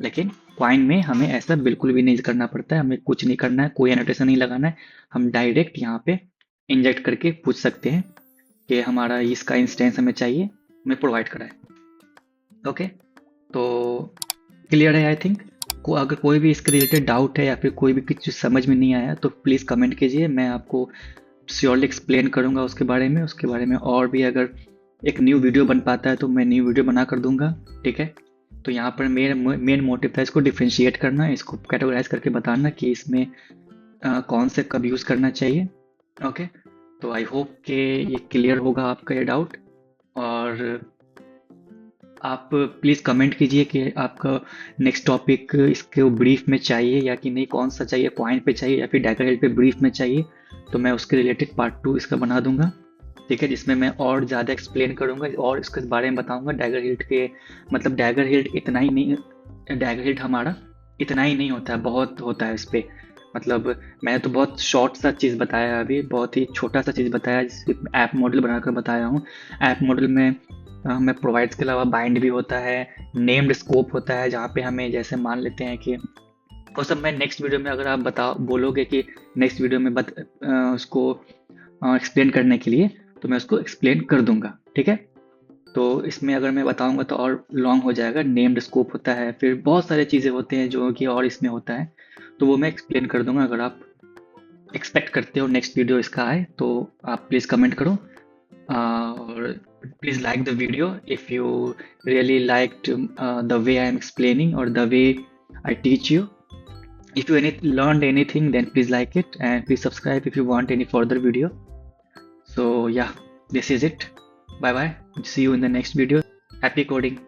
S1: लेकिन क्वाइन में हमें ऐसा बिल्कुल भी नहीं करना पड़ता है, हमें कुछ नहीं करना है, कोई एनोटेशन नहीं लगाना है, हम डायरेक्ट यहाँ पे इंजेक्ट करके पूछ सकते हैं कि हमारा इसका इंस्टेंस हमें चाहिए, हमें प्रोवाइड कराए। ओके, तो क्लियर है आई थिंक। अगर कोई भी इसके रिलेटेड डाउट है या फिर कोई भी कुछ समझ में नहीं आया, तो प्लीज़ कमेंट कीजिए, मैं आपको श्योरली एक्सप्लेन करूँगा उसके बारे में। और भी अगर एक न्यू वीडियो बन पाता है तो मैं न्यू वीडियो बना कर दूंगा, ठीक है। तो यहाँ पर मेन मोटिव था इसको डिफ्रेंशिएट करना, इसको कैटेगराइज करके बताना कि इसमें कौन से कब यूज़ करना चाहिए। ओके, तो आई होप कि ये क्लियर होगा आपका ये डाउट। और आप प्लीज़ कमेंट कीजिए कि आपका नेक्स्ट टॉपिक इसके ब्रीफ में चाहिए या कि नहीं, कौन सा चाहिए, पॉइंट पे चाहिए या फिर डैगर हिल्ट पे ब्रीफ में चाहिए, तो मैं उसके रिलेटेड पार्ट 2 इसका बना दूंगा, ठीक है, जिसमें मैं और ज़्यादा एक्सप्लेन करूंगा और इसके बारे में बताऊंगा। डैगर हिल्ट के मतलब डैगर हिल्ट इतना ही नहीं, डैगर हिल्ट हमारा इतना ही नहीं होता है, बहुत होता है इस पर। मतलब मैंने तो बहुत शॉर्ट सा चीज़ बताया अभी, बहुत ही छोटा सा चीज़ बताया, सिर्फ ऐप मॉडल बनाकर बताया हूँ। ऐप मॉडल में हमें प्रोवाइड्स के अलावा बाइंड भी होता है, नेम्ड स्कोप होता है, जहाँ पे हमें जैसे मान लेते हैं कि वो सब मैं नेक्स्ट वीडियो में, अगर आप बोलोगे कि नेक्स्ट वीडियो में उसको एक्सप्लेन करने के लिए, तो मैं उसको एक्सप्लेन कर दूंगा, ठीक है। तो इसमें अगर मैं बताऊंगा तो और लॉन्ग हो जाएगा। नेम्ड स्कोप होता है, फिर बहुत सारे चीज़ें होते हैं जो कि और इसमें होता है, तो वो मैं एक्सप्लेन कर दूंगा। अगर आप एक्सपेक्ट करते हो नेक्स्ट वीडियो इसका आए तो आप प्लीज़ कमेंट करो, और please like the video if you really liked the way I am explaining और the way I teach you. If you learned anything, then please like it and please subscribe if you want any further video. So yeah, this is it. Bye bye. See you in the next video. Happy coding.